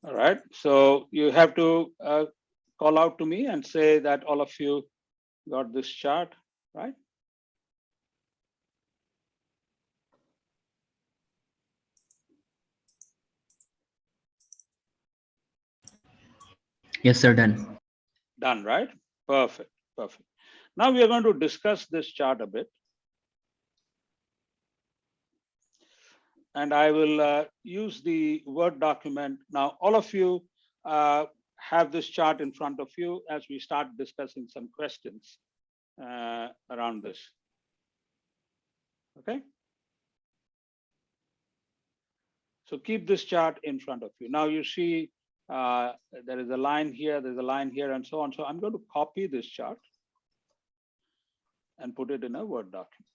All right. So you have to call out to me and say that all of you got this chart, right? Yes, sir, done. Done, right? Perfect, perfect. Now we are going to discuss this chart a bit. And I will use the Word document. Now, all of you have this chart in front of you as we start discussing some questions around this. Okay? So keep this chart in front of you. Now you see there is a line here, there's a line here, and so on. So I'm going to copy this chart and put it in a Word document.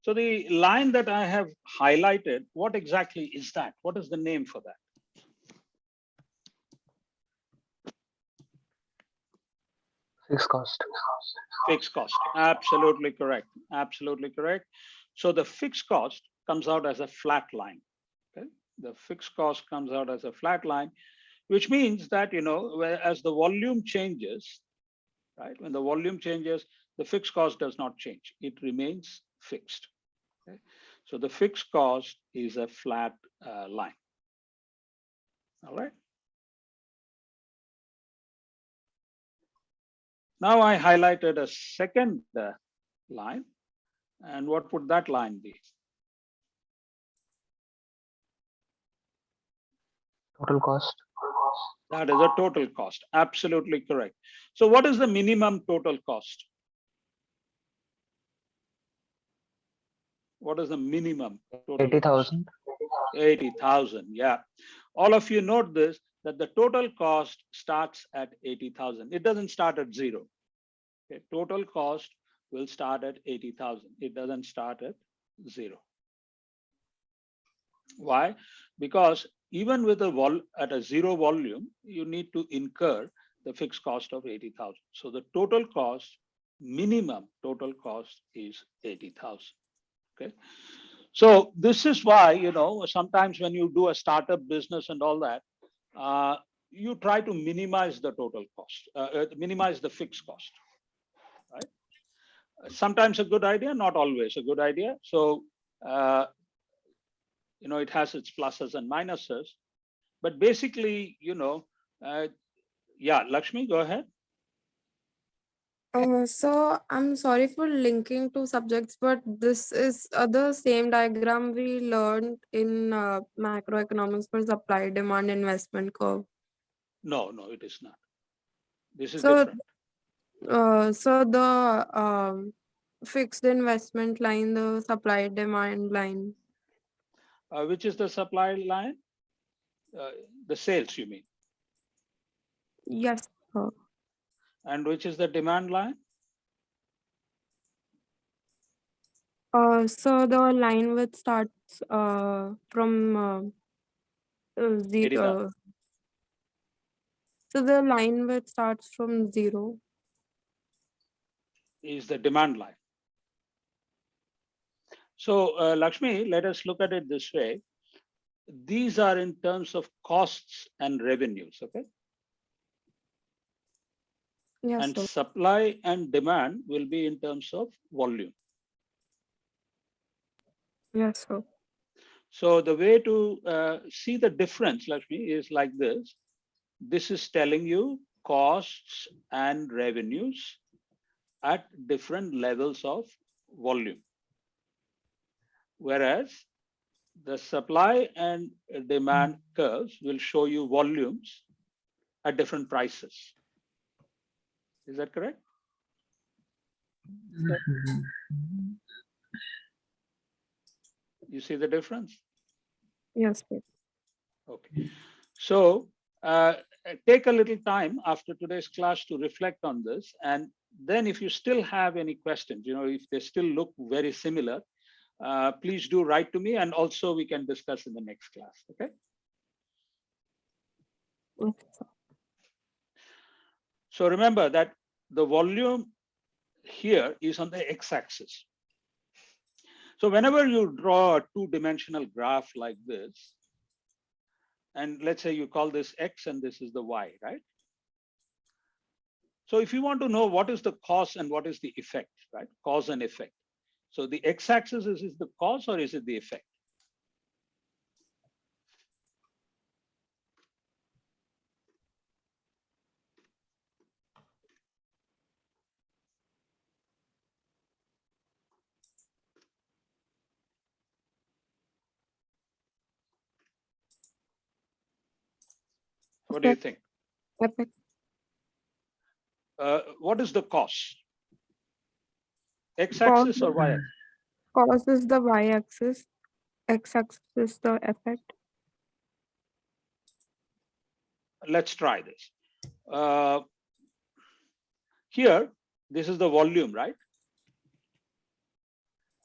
So the line that I have highlighted, what exactly is that? What is the name for that? Fixed cost. Fixed cost. Absolutely correct. Absolutely correct. So the fixed cost comes out as a flat line. Okay? The fixed cost comes out as a flat line, which means that, you know, as the volume changes, right? When the volume changes, the fixed cost does not change. It remains fixed. Okay? So the fixed cost is a flat line. All right. Now I highlighted a second line. And what would that line be? Total cost. That is a total cost. Absolutely correct. So what is the minimum total cost? What is the minimum total 80,000. 80,000. Yeah. All of you note this, that the total cost starts at 80,000. It doesn't start at zero. Okay. Total cost will start at 80,000. It doesn't start at zero. Why? Because even with at a zero volume, you need to incur the fixed cost of 80,000. So the total cost, minimum total cost is 80,000. Okay. So this is why, you know, sometimes when you do a startup business and all that, you try to minimize the total cost, minimize the fixed cost, right? Sometimes a good idea, not always a good idea. So, you know, it has its pluses and minuses, but basically, you know, yeah, Lakshmi, go ahead. So I'm sorry for linking two subjects, but this is the same diagram we learned in macroeconomics for supply demand investment curve. No, no, it is not. This is So, different. so the fixed investment line, the supply demand line. Which is the supply line? The sales, you mean? Yes, sir. And which is the demand line? So the line which starts from zero. So the line which starts from zero is the demand line. So Lakshmi, let us look at it this way. These are in terms of costs and revenues, okay? Yes, and sir. supply and demand will be in terms of volume. Yes, sir. So the way to see the difference, Lakshmi, is like this. This is telling you costs and revenues at different levels of volume. Whereas the supply and demand curves will show you volumes at different prices. Is that correct? You see the difference? Yes, please. Okay. So take a little time after today's class to reflect on this. And then if you still have any questions, if they still look very similar, please do write to me, and also we can discuss in the next class. Okay. Okay. So remember that the volume here is on the x-axis. So whenever you draw a two-dimensional graph like this, and let's say you call this x and this is the y, right? So if you want to know what is the cause and what is the effect, right? Cause and effect. So the x-axis is the cause or is it the effect? What do you think? Effect. What is the cause? X-axis or y-axis? Cause is the y-axis. X-axis is the effect. Let's try this. Here, this is the volume, right?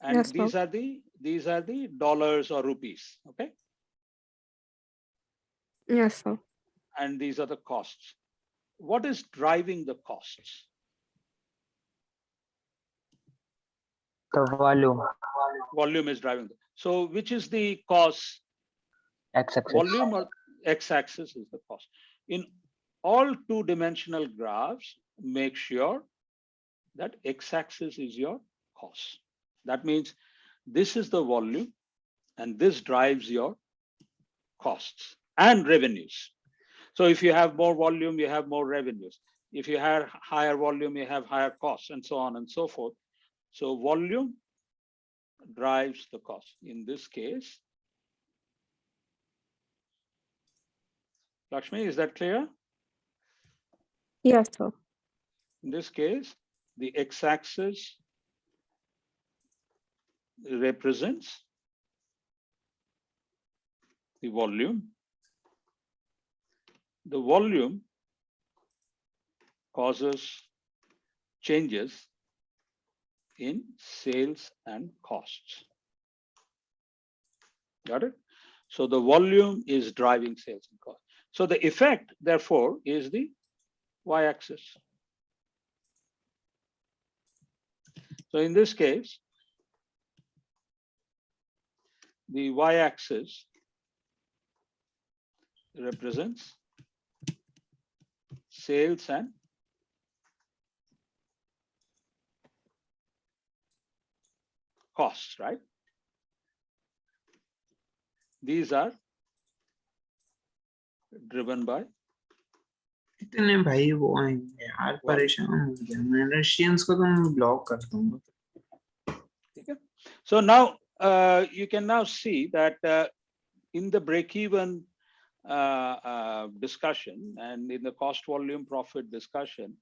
And Yes, these are the dollars or rupees, okay? Yes, sir. And these are the costs. What is driving the costs? The volume. Volume is driving. So which is the cause? X-axis. Volume or x-axis is the cost. In all two-dimensional graphs, make sure that x-axis is your cost. That means this is the volume and this drives your costs and revenues. So if you have more volume, you have more revenues. If you have higher volume, you have higher costs, and so on and so forth. So volume drives the cost. In this case, Lakshmi, is that clear? Yes, sir. In this case, the x-axis represents the volume. The volume causes changes in sales and costs. Got it? So the volume is driving sales and costs. So the effect, therefore, is the y-axis. So in this case, the y-axis represents sales and costs, right? These are driven by इतने भाई वो आएंगे यार परेशान हो गया मैं Russians को तो मैं ब्लॉक कर दूंगा So now you can now see that in the break-even discussion and in the cost volume profit discussion,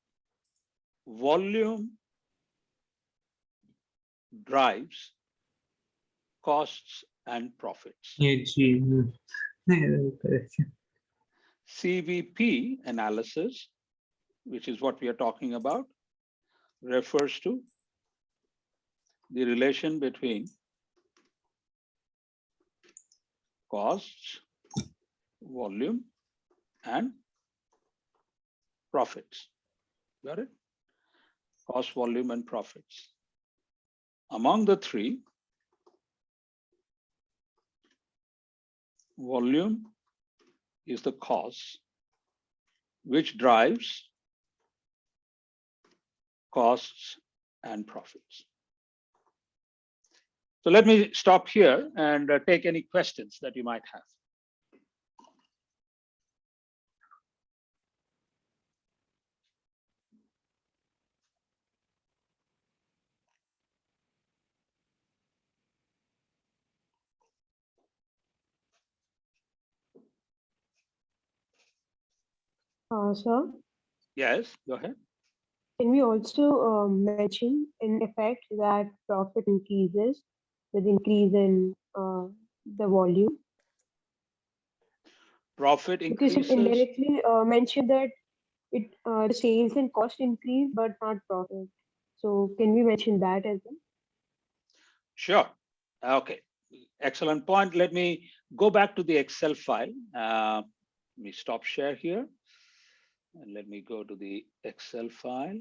volume drives costs and profits. CVP analysis, which is what we are talking about, refers to the relation between costs, volume, and profits. Got it? Cost, volume, and profits. Among the three, volume is the cause which drives costs and profits. So let me stop here and take any questions that you might have. Sir, Yes, go ahead. can we also mention in effect that profit increases with increase in the volume? Profit Because you increases. indirectly mentioned that the sales and cost increase, but not profit. So can we mention that as well? Sure. Okay. Excellent point. Let me go back to the Excel file. Let me stop share here. And let me go to the Excel file.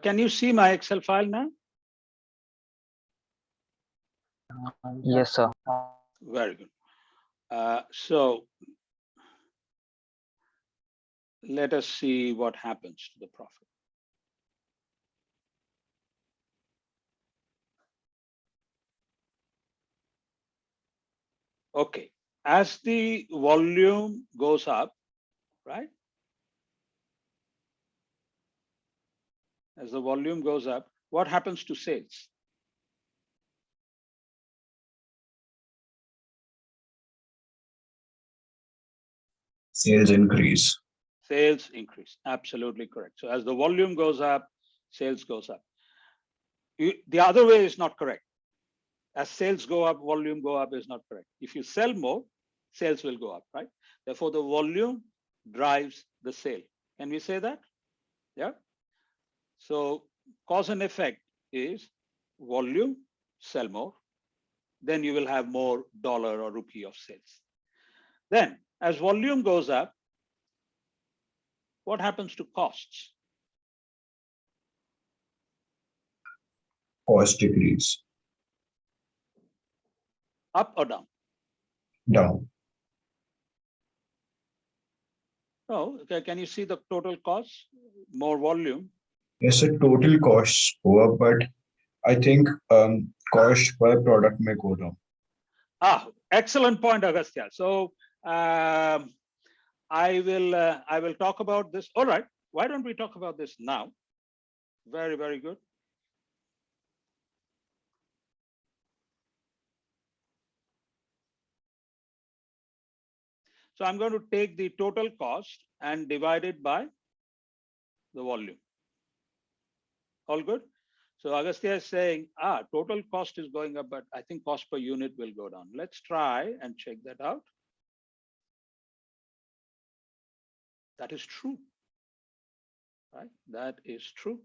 Can you see my Excel file now? Yes, sir. Very good. So let us see what happens to the profit. Okay, as the volume goes up, right? As the volume goes up, what happens to sales? Sales increase. Sales increase. Absolutely correct. So as the volume goes up, sales goes up. The other way is not correct. As sales go up, volume go up is not correct. If you sell more, sales will go up, right? Therefore, the volume drives the sale. Can we say that? Yeah. So cause and effect is volume, sell more. Then you will have more dollar or rupee of sales. Then as volume goes up, what happens to costs? Cost decrease. Up or down? Down. Oh, okay. Can you see the total cost? More volume. Yes, so total costs go up, but I think cost per product may go down. Excellent point, Agastya. So I will talk about this. All right. Why don't we talk about this now? Very, very good. So I'm going to take the total cost and divide it by the volume. All good? So Agastya is saying, total cost is going up, but I think cost per unit will go down. Let's try and check that out. That is true, right? That is true.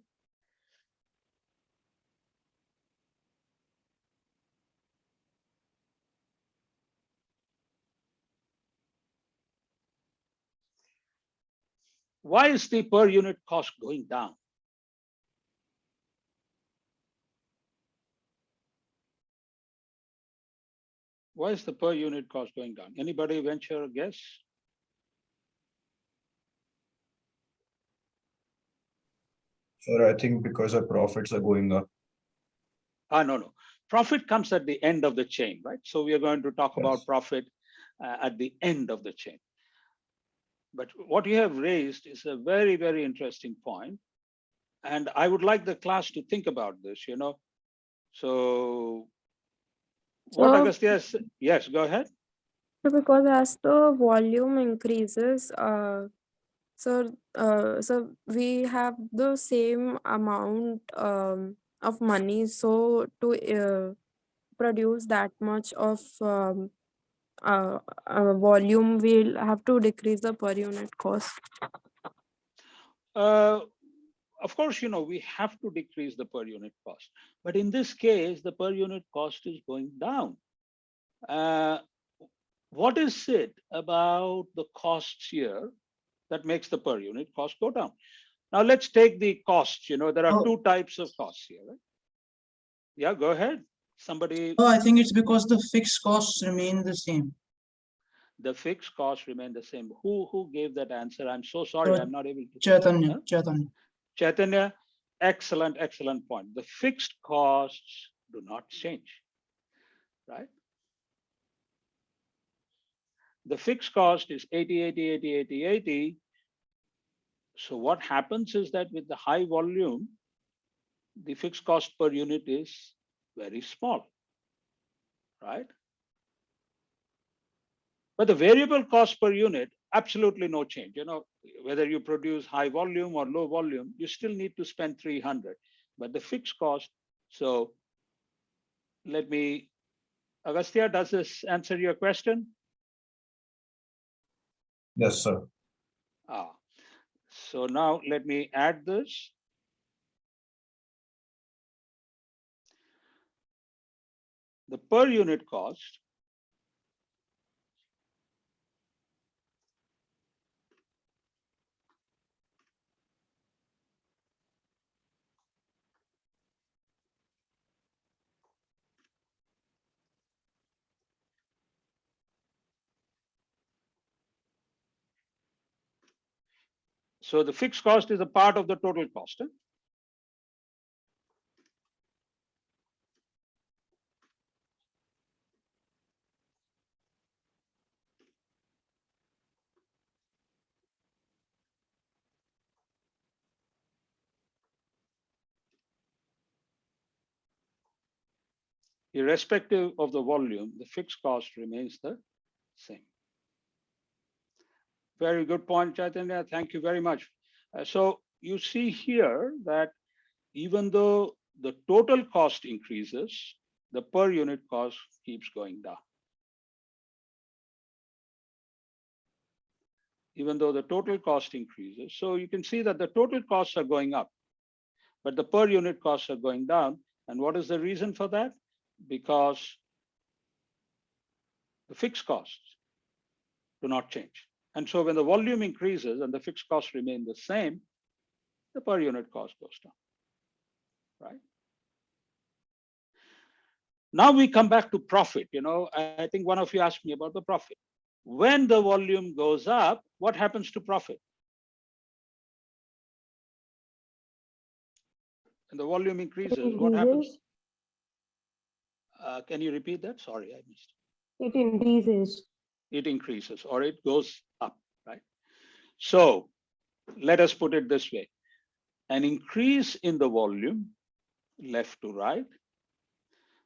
Why is the per unit cost going down? Why is the per unit cost going down? Anybody venture a guess? Sir, I think because our profits are going up. No. Profit comes at the end of the chain, right? So we are going to talk about profit at the end of the chain. But what you have raised is a very, very interesting point. And I would like the class to think about this, So what Agastya said, yes, go ahead. So because as the volume increases, so we have the same amount of money. So to produce that much of volume, we'll have to decrease the per unit cost. Of course, we have to decrease the per unit cost. But in this case, the per unit cost is going down. What is it about the costs here that makes the per unit cost go down? Now let's take the costs. There are two types of costs here, right? Yeah, go ahead. Somebody. Oh, I think it's because the fixed costs remain the same. The fixed costs remain the same. Who gave that answer? I'm so sorry, I'm not able to. Chaitanya. Excellent point. The fixed costs do not change, right? The fixed cost is 80, 80, 80, 80, 80. So what happens is that with the high volume, the fixed cost per unit is very small, right? But the variable cost per unit, absolutely no change. Whether you produce high volume or low volume, you still need to spend 300. But the fixed cost, so let me, Agastya, does this answer your question? Yes, sir. So now let me add this. The per unit cost so the fixed cost is a part of the total cost. Irrespective of the volume, the fixed cost remains the same. Very good point, Chaitanya. Thank you very much. So you see here that even though the total cost increases, the per unit cost keeps going down. Even though the total cost increases. So you can see that the total costs are going up, but the per unit costs are going down. And what is the reason for that? Because the fixed costs do not change. And so when the volume increases and the fixed costs remain the same, the per unit cost goes down, right? Now we come back to profit. I think one of you asked me about the profit. When the volume goes up, what happens to profit? And the volume increases, what happens? Can you repeat that? Sorry, I missed. It increases. It increases or it goes up, right? So let us put it this way. An increase in the volume, left to right,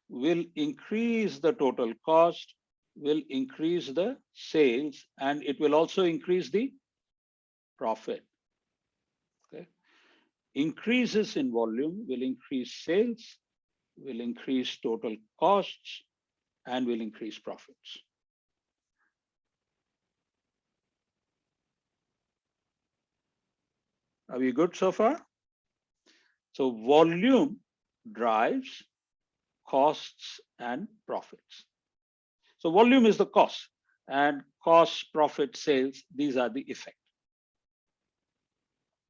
will increase the total cost, will increase the sales, and it will also increase the profit. Okay. Increases in volume will increase sales, will increase total costs, and will increase profits. Are we good so far? So volume drives costs and profits. So volume is the cost, and cost, profit, sales, these are the effect.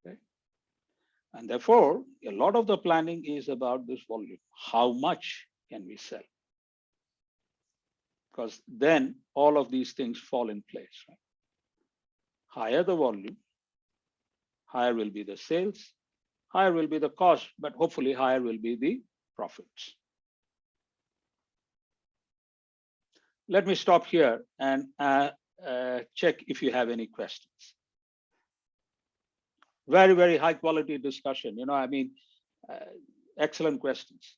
Okay. And therefore, a lot of the planning is about this volume. How much can we sell? Because then all of these things fall in place. Right? Higher the volume, higher will be the sales, higher will be the cost, but hopefully higher will be the profits. Let me stop here and check if you have any questions. Very, very high quality discussion. Excellent questions.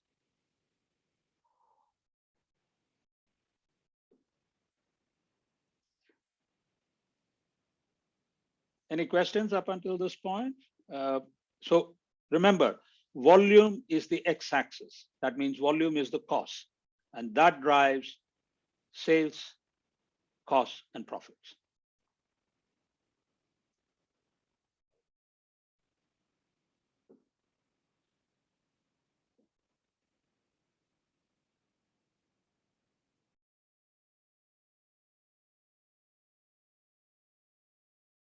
Any questions up until this point? So remember, volume is the x-axis. That means volume is the cost, and that drives sales, costs, and profits.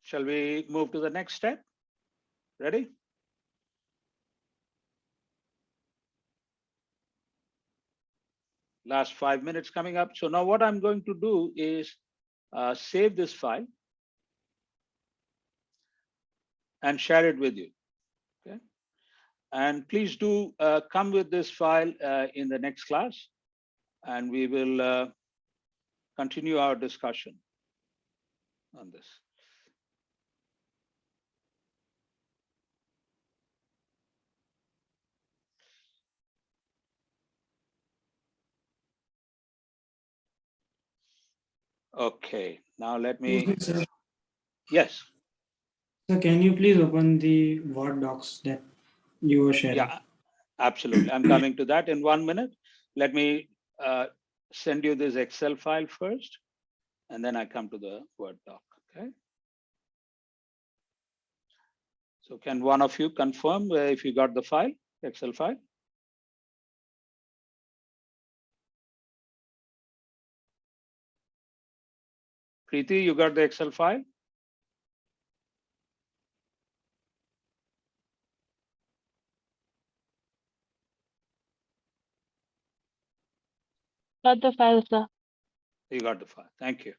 Shall we move to the next step? Ready? Last 5 minutes coming up. So now what I'm going to do is save this file and share it with you. Okay. And please do come with this file in the next class, and we will continue our discussion on this. Okay, now let Excuse me, me, sir. yes. So can you please open the Word docs that you were sharing? Yeah, absolutely. I'm coming to that in 1 minute. Let me send you this Excel file first, and then I come to the Word doc, okay? So can one of you confirm if you got the file, Excel file? Preeti, you got the Excel file? Got the file, sir. You got the file. Thank you.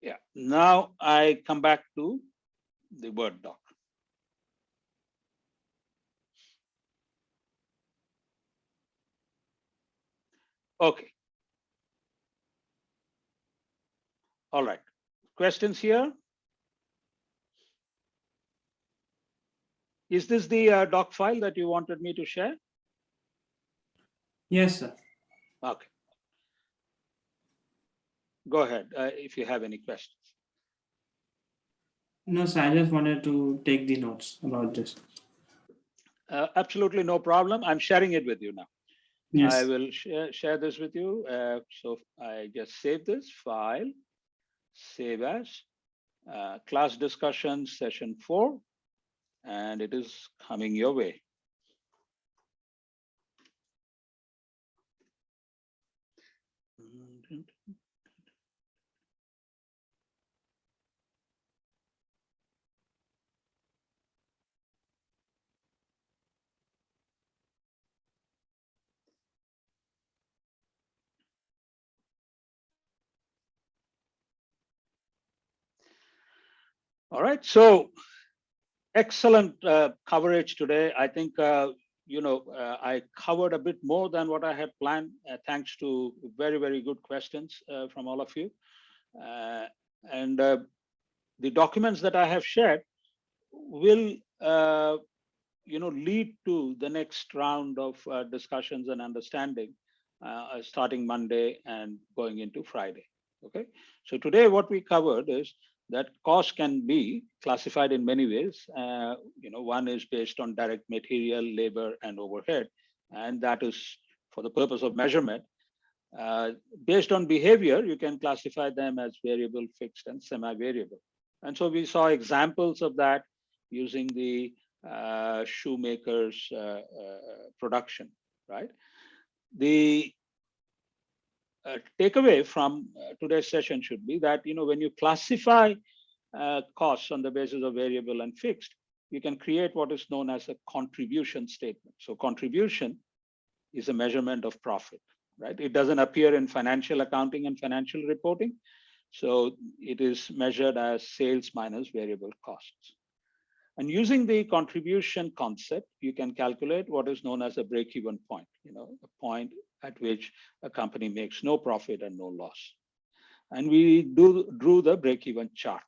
Yeah. Now I come back to the Word doc. Okay. All right. Questions here? Is this the doc file that you wanted me to share? Yes, sir. Okay. Go ahead if you have any questions. No, sir, I just wanted to take the notes about this. Absolutely no problem. I'm sharing it with you now. Yes. I will share this with you. So I just save this file, save as class discussion session 4, and it is coming your way. All right, so excellent coverage today. I think, I covered a bit more than what I had planned, thanks to very, very good questions from all of you. And the documents that I have shared will, lead to the next round of discussions and understanding starting Monday and going into Friday. Okay, so today what we covered is that cost can be classified in many ways. One is based on direct material, labor, and overhead, and that is for the purpose of measurement. Based on behavior, you can classify them as variable, fixed, and semi-variable. And so we saw examples of that using the shoemaker's production, right? The takeaway from today's session should be that, when you classify costs on the basis of variable and fixed, you can create what is known as a contribution statement. So contribution is a measurement of profit, right? It doesn't appear in financial accounting and financial reporting. So it is measured as sales minus variable costs. And using the contribution concept, you can calculate what is known as a break-even point, a point at which a company makes no profit and no loss. And we drew the break-even chart,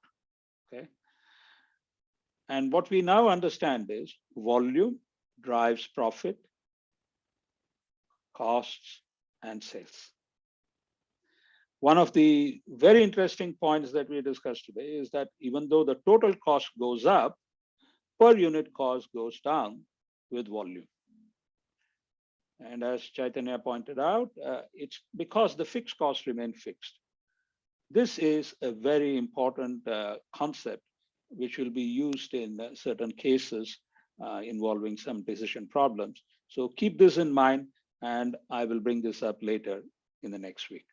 okay? And what we now understand is volume drives profit, costs, and sales. One of the very interesting points that we discussed today is that even though the total cost goes up, per unit cost goes down with volume. And as Chaitanya pointed out, it's because the fixed costs remain fixed. This is a very important concept which will be used in certain cases involving some decision problems. So keep this in mind, and I will bring this up later in the next week.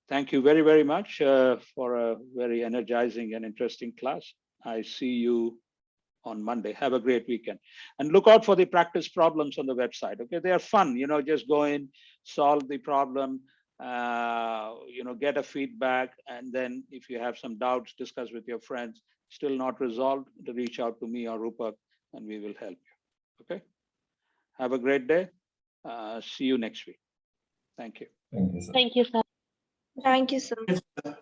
Thank you very, very much for a very energizing and interesting class. I see you on Monday. Have a great weekend. And look out for the practice problems on the website. Okay, they are fun. Just go in, solve the problem, get a feedback. And then if you have some doubts, discuss with your friends. Still not resolved, to reach out to me or Rupak, and we will help you. Okay, have a great day. See you next week. Thank you. Thank you, sir. Thank you, sir. Thank you, sir. Yes, sir.